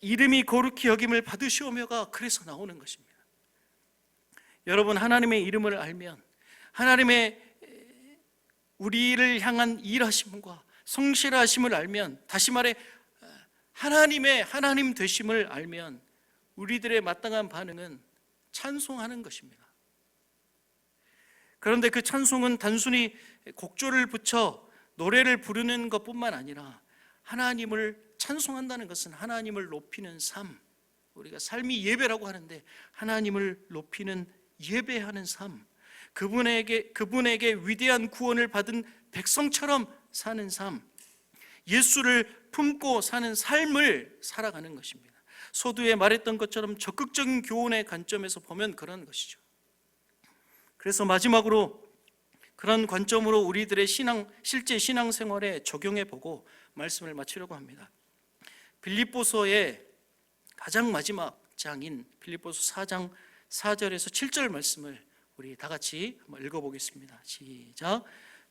이름이 거룩히 여김을 받으시오며가 그래서 나오는 것입니다. 여러분, 하나님의 이름을 알면, 하나님의 우리를 향한 일하심과 성실하심을 알면, 다시 말해 하나님의 하나님 되심을 알면 우리들의 마땅한 반응은 찬송하는 것입니다. 그런데 그 찬송은 단순히 곡조를 붙여 노래를 부르는 것뿐만 아니라, 하나님을 찬송한다는 것은 하나님을 높이는 삶, 우리가 삶이 예배라고 하는데 하나님을 높이는 예배하는 삶, 그분에게 위대한 구원을 받은 백성처럼 사는 삶, 예수를 품고 사는 삶을 살아가는 것입니다. 서두에 말했던 것처럼 적극적인 교훈의 관점에서 보면 그런 것이죠. 그래서 마지막으로 그런 관점으로 우리들의 실제 신앙생활에 적용해 보고 말씀을 마치려고 합니다. 빌립보서의 가장 마지막 장인 빌립보서 4장 4절에서 7절 말씀을 우리 다 같이 한번 읽어보겠습니다. 시작.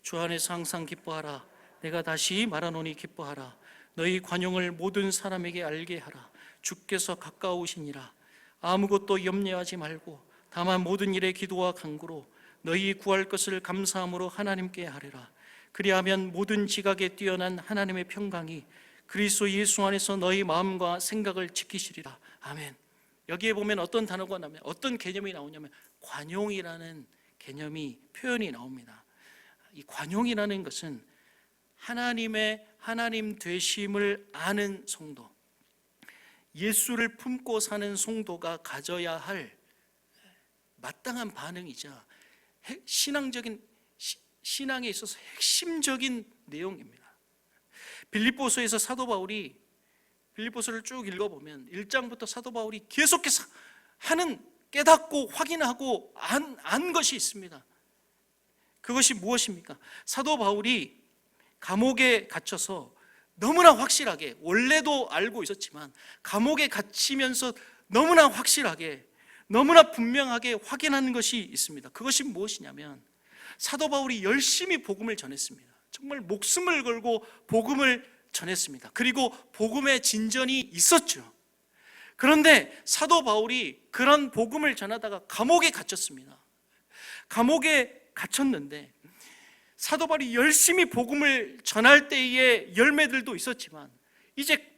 주 안에서 항상 기뻐하라. 내가 다시 말하노니 기뻐하라. 너희 관용을 모든 사람에게 알게 하라. 주께서 가까우시니라. 아무것도 염려하지 말고 다만 모든 일에 기도와 간구로 너희 구할 것을 감사함으로 하나님께 하리라. 그리하면 모든 지각에 뛰어난 하나님의 평강이 그리스도 예수 안에서 너희 마음과 생각을 지키시리라. 아멘. 여기에 보면 어떤 단어가 나오면, 어떤 개념이 나오냐면 관용이라는 개념이, 표현이 나옵니다. 이 관용이라는 것은 하나님의 하나님 되심을 아는 성도, 예수를 품고 사는 성도가 가져야 할 마땅한 반응이자 신앙에 있어서 핵심적인 내용입니다. 빌립보서에서 사도 바울이, 빌립보서를 쭉 읽어보면 1장부터 사도 바울이 계속해서 하는, 깨닫고 확인하고 안 것이 있습니다. 그것이 무엇입니까? 사도 바울이 감옥에 갇혀서 너무나 확실하게, 원래도 알고 있었지만 감옥에 갇히면서 너무나 확실하게, 너무나 분명하게 확인하는 것이 있습니다. 그것이 무엇이냐면 사도 바울이 열심히 복음을 전했습니다. 정말 목숨을 걸고 복음을 전했습니다. 그리고 복음의 진전이 있었죠. 그런데 사도 바울이 그런 복음을 전하다가 감옥에 갇혔습니다. 감옥에 갇혔는데 사도 바울이 열심히 복음을 전할 때의 열매들도 있었지만 이제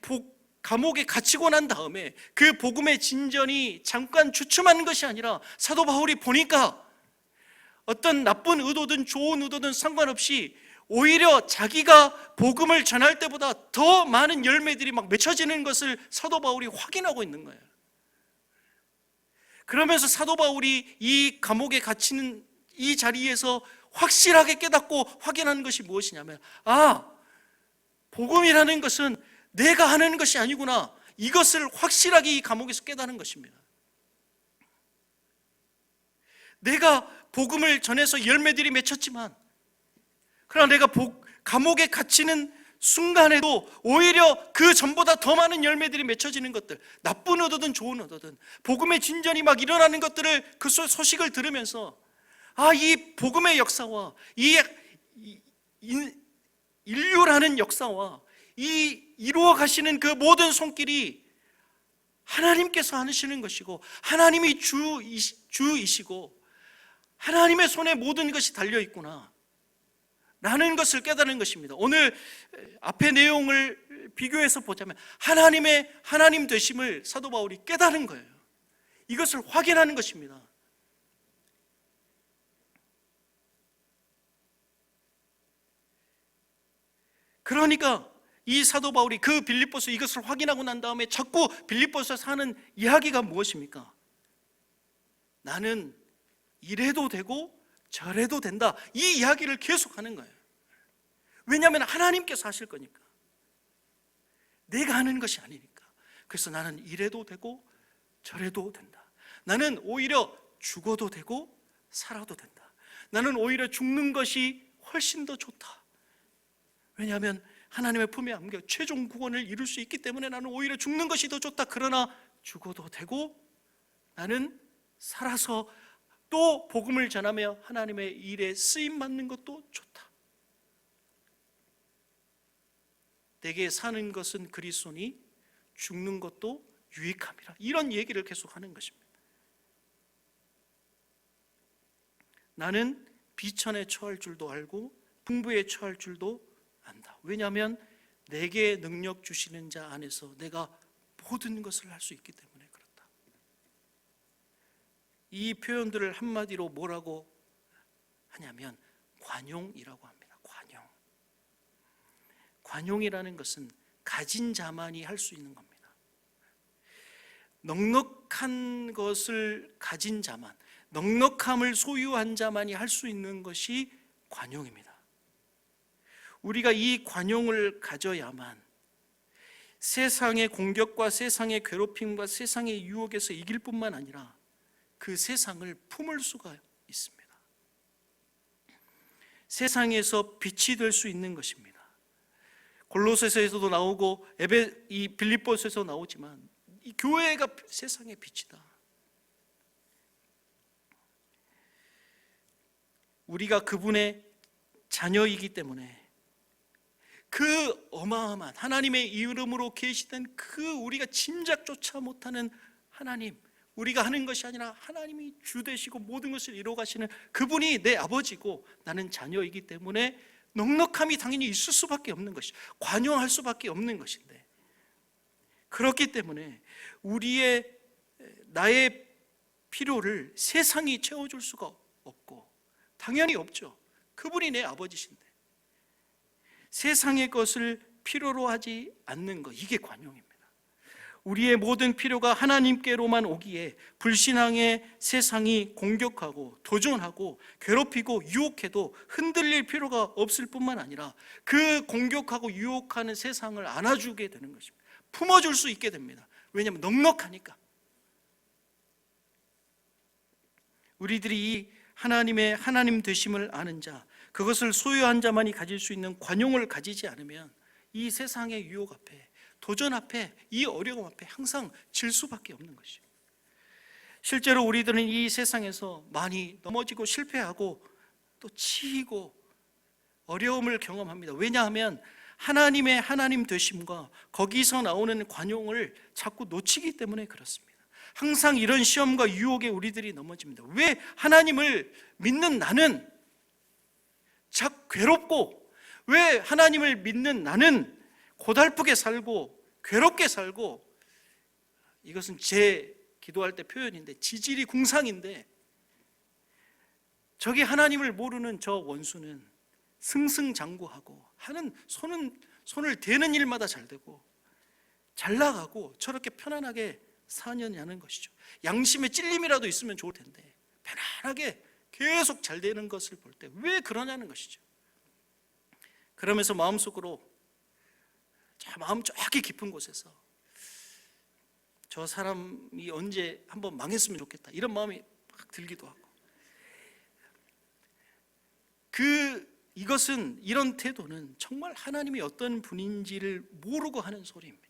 감옥에 갇히고 난 다음에 그 복음의 진전이 잠깐 주춤하는 것이 아니라 사도 바울이 보니까 어떤 나쁜 의도든 좋은 의도든 상관없이 오히려 자기가 복음을 전할 때보다 더 많은 열매들이 막 맺혀지는 것을 사도 바울이 확인하고 있는 거예요. 그러면서 사도 바울이 이 감옥에 갇히는 이 자리에서 확실하게 깨닫고 확인하는 것이 무엇이냐면, 복음이라는 것은 내가 하는 것이 아니구나, 이것을 확실하게 이 감옥에서 깨닫는 것입니다. 내가 복음을 전해서 열매들이 맺혔지만, 그러나 내가 감옥에 갇히는 순간에도 오히려 그 전보다 더 많은 열매들이 맺혀지는 것들, 나쁜 의도든 좋은 의도든 복음의 진전이 막 일어나는 것들을, 그 소식을 들으면서 이 복음의 역사와 이 인류라는 역사와 이 이루어 가시는 그 모든 손길이 하나님께서 하시는 것이고 하나님이 주이시고 하나님의 손에 모든 것이 달려있구나 라는 것을 깨달은 것입니다. 오늘 앞의 내용을 비교해서 보자면 하나님의 하나님 되심을 사도 바울이 깨달은 거예요. 이것을 확인하는 것입니다. 그러니까 이 사도 바울이 그 빌립보서 이것을 확인하고 난 다음에 자꾸 빌립보서에서 하는 이야기가 무엇입니까? 나는 이래도 되고 저래도 된다, 이 이야기를 계속하는 거예요. 왜냐하면 하나님께서 하실 거니까, 내가 하는 것이 아니니까. 그래서 나는 이래도 되고 저래도 된다. 나는 오히려 죽어도 되고 살아도 된다. 나는 오히려 죽는 것이 훨씬 더 좋다. 왜냐하면 하나님의 품에 안겨 최종 구원을 이룰 수 있기 때문에 나는 오히려 죽는 것이 더 좋다. 그러나 죽어도 되고 나는 살아서 또 복음을 전하며 하나님의 일에 쓰임받는 것도 좋다. 내게 사는 것은 그리스도니 죽는 것도 유익함이라. 이런 얘기를 계속하는 것입니다. 나는 비천에 처할 줄도 알고 풍부에 처할 줄도 안다. 왜냐하면 내게 능력 주시는 자 안에서 내가 모든 것을 할 수 있기 때문에 그렇다. 이 표현들을 한마디로 뭐라고 하냐면 관용이라고 합니다. 관용이라는 것은 가진 자만이 할 수 있는 겁니다. 넉넉한 것을 가진 자만, 넉넉함을 소유한 자만이 할 수 있는 것이 관용입니다. 우리가 이 관용을 가져야만 세상의 공격과 세상의 괴롭힘과 세상의 유혹에서 이길 뿐만 아니라 그 세상을 품을 수가 있습니다. 세상에서 빛이 될 수 있는 것입니다. 골로새서에서도 나오고 이 빌립보서에서 나오지만 이 교회가 세상의 빛이다. 우리가 그분의 자녀이기 때문에 그 어마어마한 하나님의 이름으로 계시던 그 우리가 짐작조차 못하는 하나님, 우리가 하는 것이 아니라 하나님이 주 되시고 모든 것을 이루어 가시는 그분이 내 아버지고 나는 자녀이기 때문에 넉넉함이 당연히 있을 수밖에 없는 것이, 관용할 수밖에 없는 것인데, 그렇기 때문에 나의 필요를 세상이 채워줄 수가 없고 당연히 없죠. 그분이 내 아버지신데 세상의 것을 필요로 하지 않는 것, 이게 관용입니다. 우리의 모든 필요가 하나님께로만 오기에 불신앙의 세상이 공격하고 도전하고 괴롭히고 유혹해도 흔들릴 필요가 없을 뿐만 아니라 그 공격하고 유혹하는 세상을 안아주게 되는 것입니다. 품어줄 수 있게 됩니다. 왜냐하면 넉넉하니까. 우리들이 이 하나님의 하나님 되심을 아는 자, 그것을 소유한 자만이 가질 수 있는 관용을 가지지 않으면 이 세상의 유혹 앞에, 도전 앞에, 이 어려움 앞에 항상 질 수밖에 없는 것이죠. 실제로 우리들은 이 세상에서 많이 넘어지고 실패하고 또 치이고 어려움을 경험합니다. 왜냐하면 하나님의 하나님 되심과 거기서 나오는 관용을 자꾸 놓치기 때문에 그렇습니다. 항상 이런 시험과 유혹에 우리들이 넘어집니다. 왜 하나님을 믿는 나는 자꾸 괴롭고, 왜 하나님을 믿는 나는 고달프게 살고 괴롭게 살고, 이것은 제 기도할 때 표현인데 지질이 궁상인데, 저기 하나님을 모르는 저 원수는 승승장구하고 하는 손을 대는 일마다 잘 되고 잘 나가고 저렇게 편안하게 사느냐는 것이죠. 양심의 찔림이라도 있으면 좋을 텐데 편안하게 계속 잘 되는 것을 볼 때 왜 그러냐는 것이죠. 그러면서 마음속으로, 저 마음 저기 깊은 곳에서 저 사람이 언제 한번 망했으면 좋겠다, 이런 마음이 막 들기도 하고, 이런 태도는 정말 하나님이 어떤 분인지를 모르고 하는 소리입니다.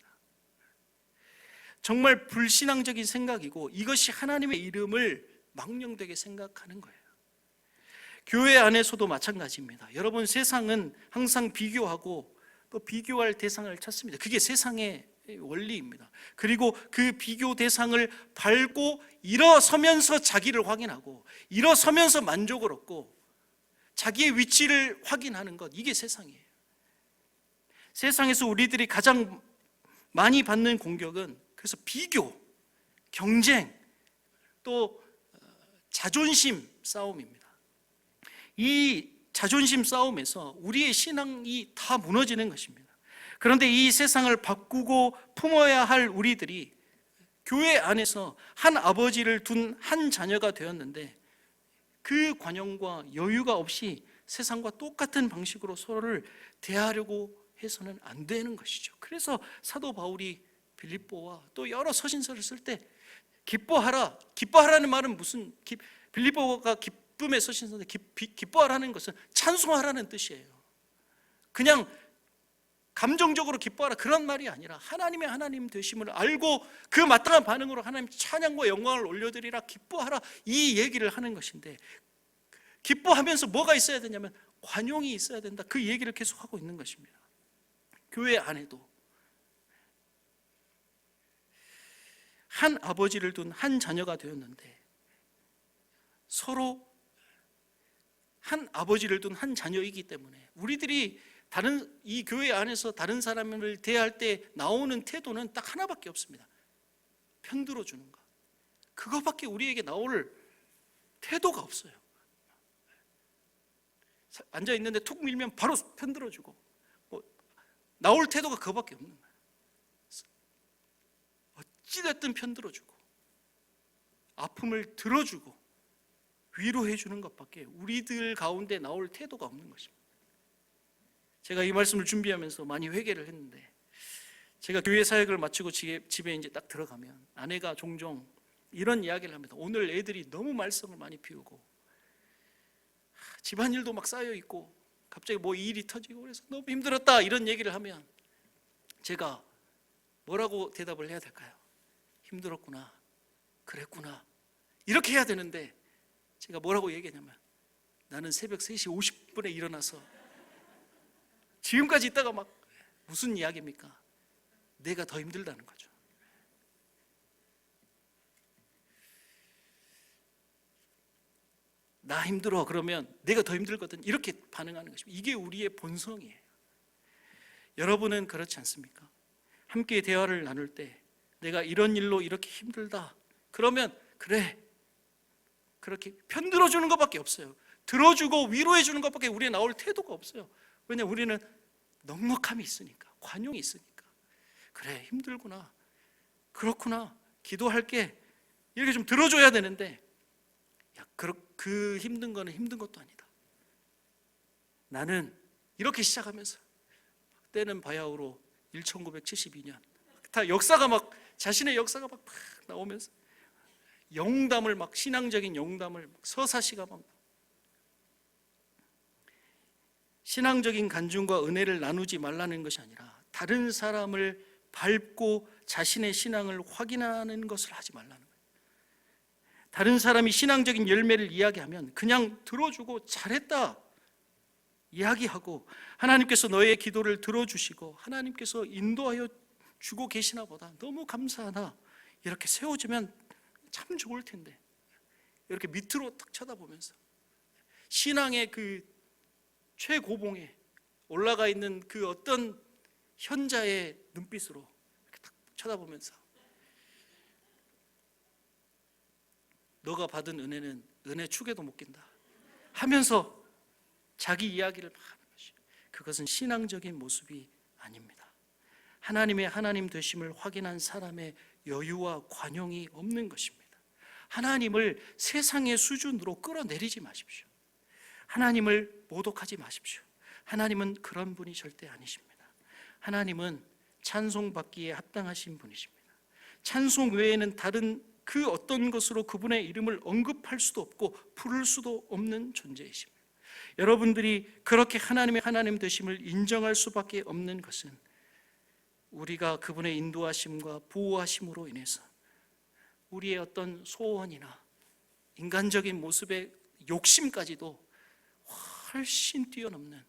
정말 불신앙적인 생각이고 이것이 하나님의 이름을 망령되게 생각하는 거예요. 교회 안에서도 마찬가지입니다. 여러분, 세상은 항상 비교하고 또 비교할 대상을 찾습니다. 그게 세상의 원리입니다. 그리고 그 비교 대상을 밟고 일어서면서 자기를 확인하고 일어서면서 만족을 얻고 자기의 위치를 확인하는 것, 이게 세상이에요. 세상에서 우리들이 가장 많이 받는 공격은 그래서 비교, 경쟁, 또 자존심 싸움입니다. 이 자존심 싸움에서 우리의 신앙이 다 무너지는 것입니다. 그런데 이 세상을 바꾸고 품어야 할 우리들이 교회 안에서 한 아버지를 둔 한 자녀가 되었는데 그 관용과 여유가 없이 세상과 똑같은 방식으로 서로를 대하려고 해서는 안 되는 것이죠. 그래서 사도 바울이 빌립보와 또 여러 서신서를 쓸 때 기뻐하라, 기뻐하라는 말은 무슨, 빌립보가 기쁨의 서신서인데 기뻐하라는 것은 찬송하라는 뜻이에요. 그냥 감정적으로 기뻐하라 그런 말이 아니라 하나님의 하나님 되심을 알고 그 마땅한 반응으로 하나님 찬양과 영광을 올려드리라, 기뻐하라, 이 얘기를 하는 것인데, 기뻐하면서 뭐가 있어야 되냐면 관용이 있어야 된다, 그 얘기를 계속하고 있는 것입니다. 교회 안에도 한 아버지를 둔 한 자녀가 되었는데 서로 한 아버지를 둔 한 자녀이기 때문에 우리들이 이 교회 안에서 다른 사람을 대할 때 나오는 태도는 딱 하나밖에 없습니다. 편들어 주는 것, 그것밖에 우리에게 나올 태도가 없어요. 앉아 있는데 툭 밀면 바로 편들어 주고, 나올 태도가 그것밖에 없는 거예요. 어찌됐든 편들어 주고 아픔을 들어주고 위로해 주는 것밖에 우리들 가운데 나올 태도가 없는 것입니다. 제가 이 말씀을 준비하면서 많이 회개를 했는데, 제가 교회 사역을 마치고 집에 이제 딱 들어가면 아내가 종종 이런 이야기를 합니다. 오늘 애들이 너무 말썽을 많이 피우고 집안일도 막 쌓여 있고 갑자기 뭐 일이 터지고 그래서 너무 힘들었다, 이런 얘기를 하면 제가 뭐라고 대답을 해야 될까요? 힘들었구나, 그랬구나, 이렇게 해야 되는데 제가 뭐라고 얘기하냐면 나는 새벽 3시 50분에 일어나서 지금까지 있다가 막 무슨 이야기입니까? 내가 더 힘들다는 거죠. 나 힘들어 그러면 내가 더 힘들거든, 이렇게 반응하는 것입니다. 이게 우리의 본성이에요. 여러분은 그렇지 않습니까? 함께 대화를 나눌 때 내가 이런 일로 이렇게 힘들다 그러면 그래, 그렇게 편들어 주는 것밖에 없어요. 들어주고 위로해 주는 것밖에 우리에 나올 태도가 없어요. 왜냐하면 우리는 넉넉함이 있으니까, 관용이 있으니까. 그래, 힘들구나, 그렇구나, 기도할게, 이렇게 좀 들어줘야 되는데, 야, 그 힘든 거는 힘든 것도 아니다. 나는 이렇게 시작하면서, 때는 바야흐로 1972년 다 역사가 막, 자신의 역사가 막 나오면서 영담을 막, 신앙적인 영담을 서사시가 막, 신앙적인 간증과 은혜를 나누지 말라는 것이 아니라 다른 사람을 밟고 자신의 신앙을 확인하는 것을 하지 말라는 거예요. 다른 사람이 신앙적인 열매를 이야기하면 그냥 들어주고 잘했다 이야기하고, 하나님께서 너의 기도를 들어주시고 하나님께서 인도하여 주고 계시나 보다, 너무 감사하나, 이렇게 세워주면 참 좋을 텐데, 이렇게 밑으로 딱 쳐다보면서 신앙의 그 최고봉에 올라가 있는 그 어떤 현자의 눈빛으로 이렇게 딱 쳐다보면서, 너가 받은 은혜는 은혜 축에도 못 낀다 하면서 자기 이야기를 막 하는 것이, 그것은 신앙적인 모습이 아닙니다. 하나님의 하나님 되심을 확인한 사람의 여유와 관용이 없는 것입니다. 하나님을 세상의 수준으로 끌어내리지 마십시오. 하나님을 모독하지 마십시오. 하나님은 그런 분이 절대 아니십니다. 하나님은 찬송받기에 합당하신 분이십니다. 찬송 외에는 다른 그 어떤 것으로 그분의 이름을 언급할 수도 없고 부를 수도 없는 존재이십니다. 여러분들이 그렇게 하나님의 하나님 되심을 인정할 수밖에 없는 것은 우리가 그분의 인도하심과 보호하심으로 인해서 우리의 어떤 소원이나 인간적인 모습의 욕심까지도 훨씬 뛰어넘는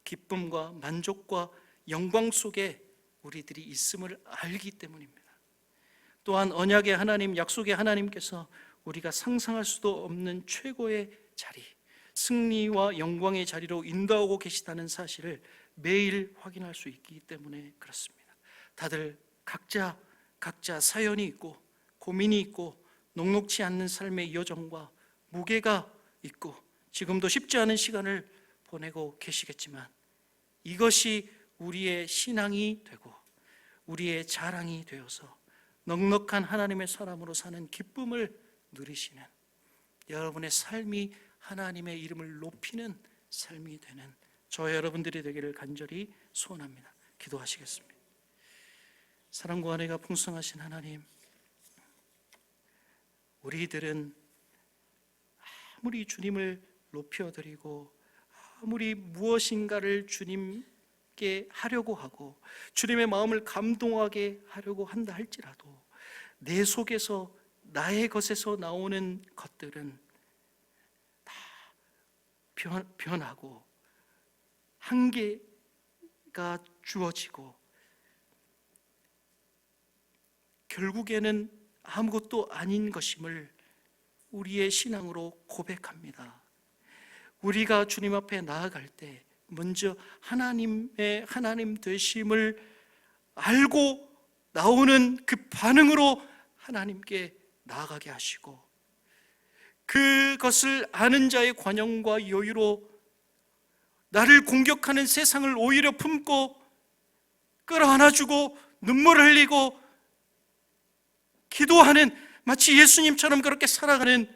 기쁨과 만족과 영광 속에 우리들이 있음을 알기 때문입니다. 또한 언약의 하나님, 약속의 하나님께서 우리가 상상할 수도 없는 최고의 자리, 승리와 영광의 자리로 인도하고 계시다는 사실을 매일 확인할 수 있기 때문에 그렇습니다. 다들 각자 사연이 있고 고민이 있고 녹록치 않는 삶의 여정과 무게가 있고 지금도 쉽지 않은 시간을 보내고 계시겠지만, 이것이 우리의 신앙이 되고 우리의 자랑이 되어서 넉넉한 하나님의 사람으로 사는 기쁨을 누리시는 여러분의 삶이 하나님의 이름을 높이는 삶이 되는 저와 여러분들이 되기를 간절히 소원합니다. 기도하시겠습니다. 사랑과 은혜가 풍성하신 하나님, 우리들은 아무리 주님을 높여드리고 아무리 무엇인가를 주님께 하려고 하고 주님의 마음을 감동하게 하려고 한다 할지라도 내 속에서, 나의 것에서 나오는 것들은 다 변하고 한계가 주어지고 결국에는 아무것도 아닌 것임을 우리의 신앙으로 고백합니다. 우리가 주님 앞에 나아갈 때 먼저 하나님의 하나님 되심을 알고 나오는 그 반응으로 하나님께 나아가게 하시고, 그것을 아는 자의 관용과 여유로 나를 공격하는 세상을 오히려 품고 끌어안아주고 눈물을 흘리고 기도하는, 마치 예수님처럼 그렇게 살아가는,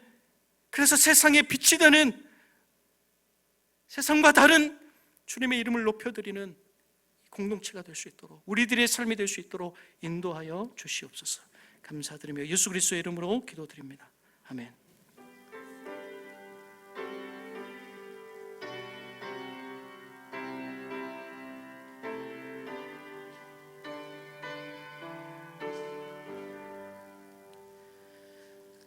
그래서 세상에 빛이 되는, 세상과 다른 주님의 이름을 높여드리는 공동체가 될 수 있도록, 우리들의 삶이 될 수 있도록 인도하여 주시옵소서. 감사드리며 예수 그리스도의 이름으로 기도드립니다. 아멘.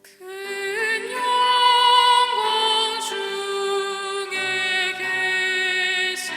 큰 영광 중에 계신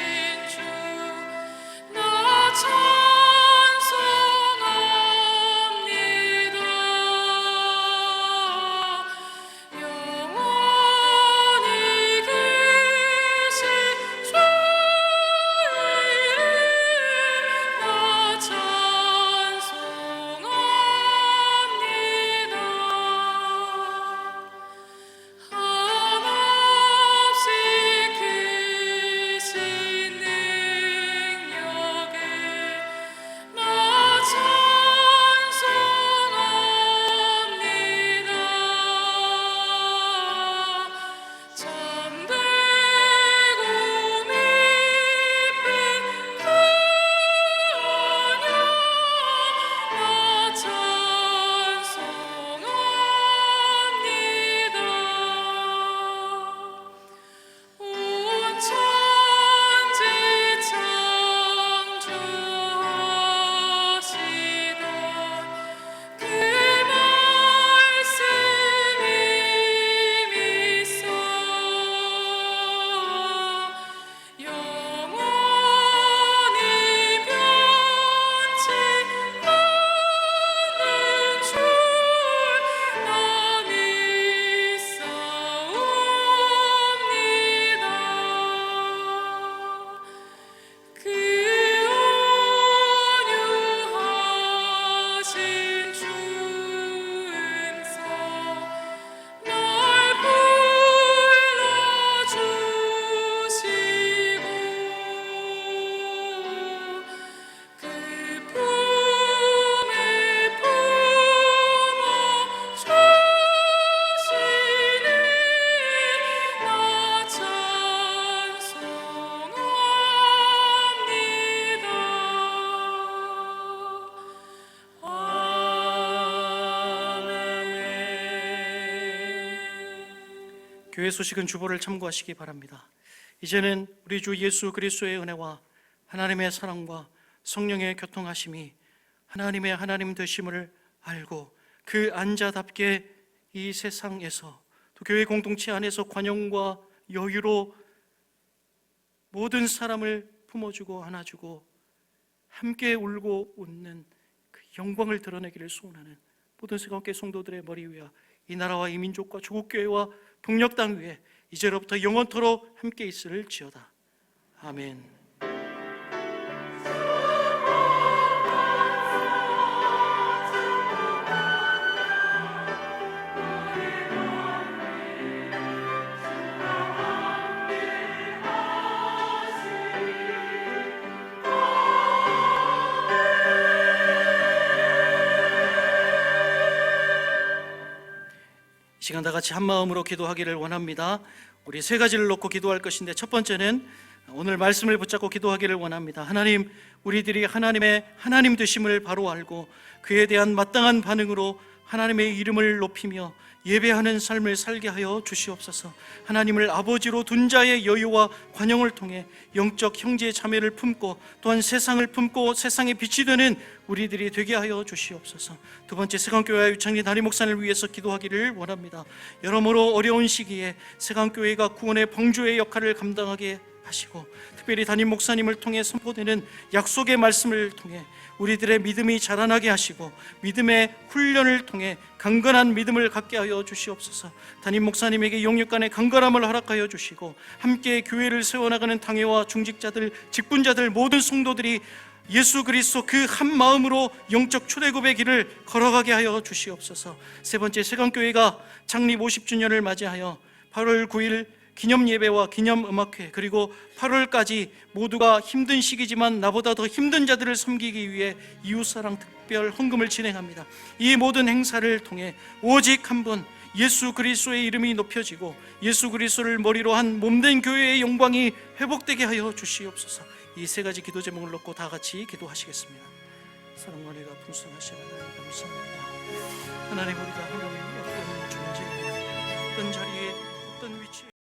교회 소식은 주보를 참고하시기 바랍니다. 이제는 우리 주 예수 그리스도의 은혜와 하나님의 사랑과 성령의 교통하심이 하나님의 하나님 되심을 알고 그 안자답게 이 세상에서 또 교회 공동체 안에서 관용과 여유로 모든 사람을 품어주고 안아주고 함께 울고 웃는 그 영광을 드러내기를 소원하는 모든 세관계 성도들의 머리 위와 이 나라와 이 민족과 조국교회와 동력 땅 위에 이제로부터 영원토록 함께 있을지어다. 아멘. 이 시간 다 같이 한 마음으로 기도하기를 원합니다. 우리 세 가지를 놓고 기도할 것인데, 첫 번째는 오늘 말씀을 붙잡고 기도하기를 원합니다. 하나님, 우리들이 하나님의 하나님 되심을 바로 알고 그에 대한 마땅한 반응으로 하나님의 이름을 높이며 예배하는 삶을 살게 하여 주시옵소서. 하나님을 아버지로 둔 자의 여유와 관용을 통해 영적 형제 자매를 품고 또한 세상을 품고 세상의 빛이 되는 우리들이 되게 하여 주시옵소서. 두 번째, 세강교회와 유창리 담임 목사를 위해서 기도하기를 원합니다. 여러모로 어려운 시기에 세강교회가 구원의 방주의 역할을 감당하게 하시고, 특별히 담임 목사님을 통해 선포되는 약속의 말씀을 통해 우리들의 믿음이 자라나게 하시고 믿음의 훈련을 통해 강건한 믿음을 갖게 하여 주시옵소서. 담임 목사님에게 영육간의 강건함을 허락하여 주시고 함께 교회를 세워나가는 당회와 중직자들, 직분자들 모든 성도들이 예수 그리스도 그 한 마음으로 영적 초대급의 길을 걸어가게 하여 주시옵소서. 세 번째, 세강교회가 창립 50주년을 맞이하여 8월 9일 기념예배와 기념음악회, 그리고 8월까지 모두가 힘든 시기지만 나보다 더 힘든 자들을 섬기기 위해 이웃사랑 특별 헌금을 진행합니다. 이 모든 행사를 통해 오직 한 분 예수 그리스도의 이름이 높여지고 예수 그리스도를 머리로 한 몸된 교회의 영광이 회복되게 하여 주시옵소서. 이 세 가지 기도 제목을 놓고 다 같이 기도하시겠습니다. 사랑과 은혜가 풍성하신 하나님 감사합니다. 하나님, 우리가 하나님 어떤 존재, 어떤 자리에, 어떤 위치에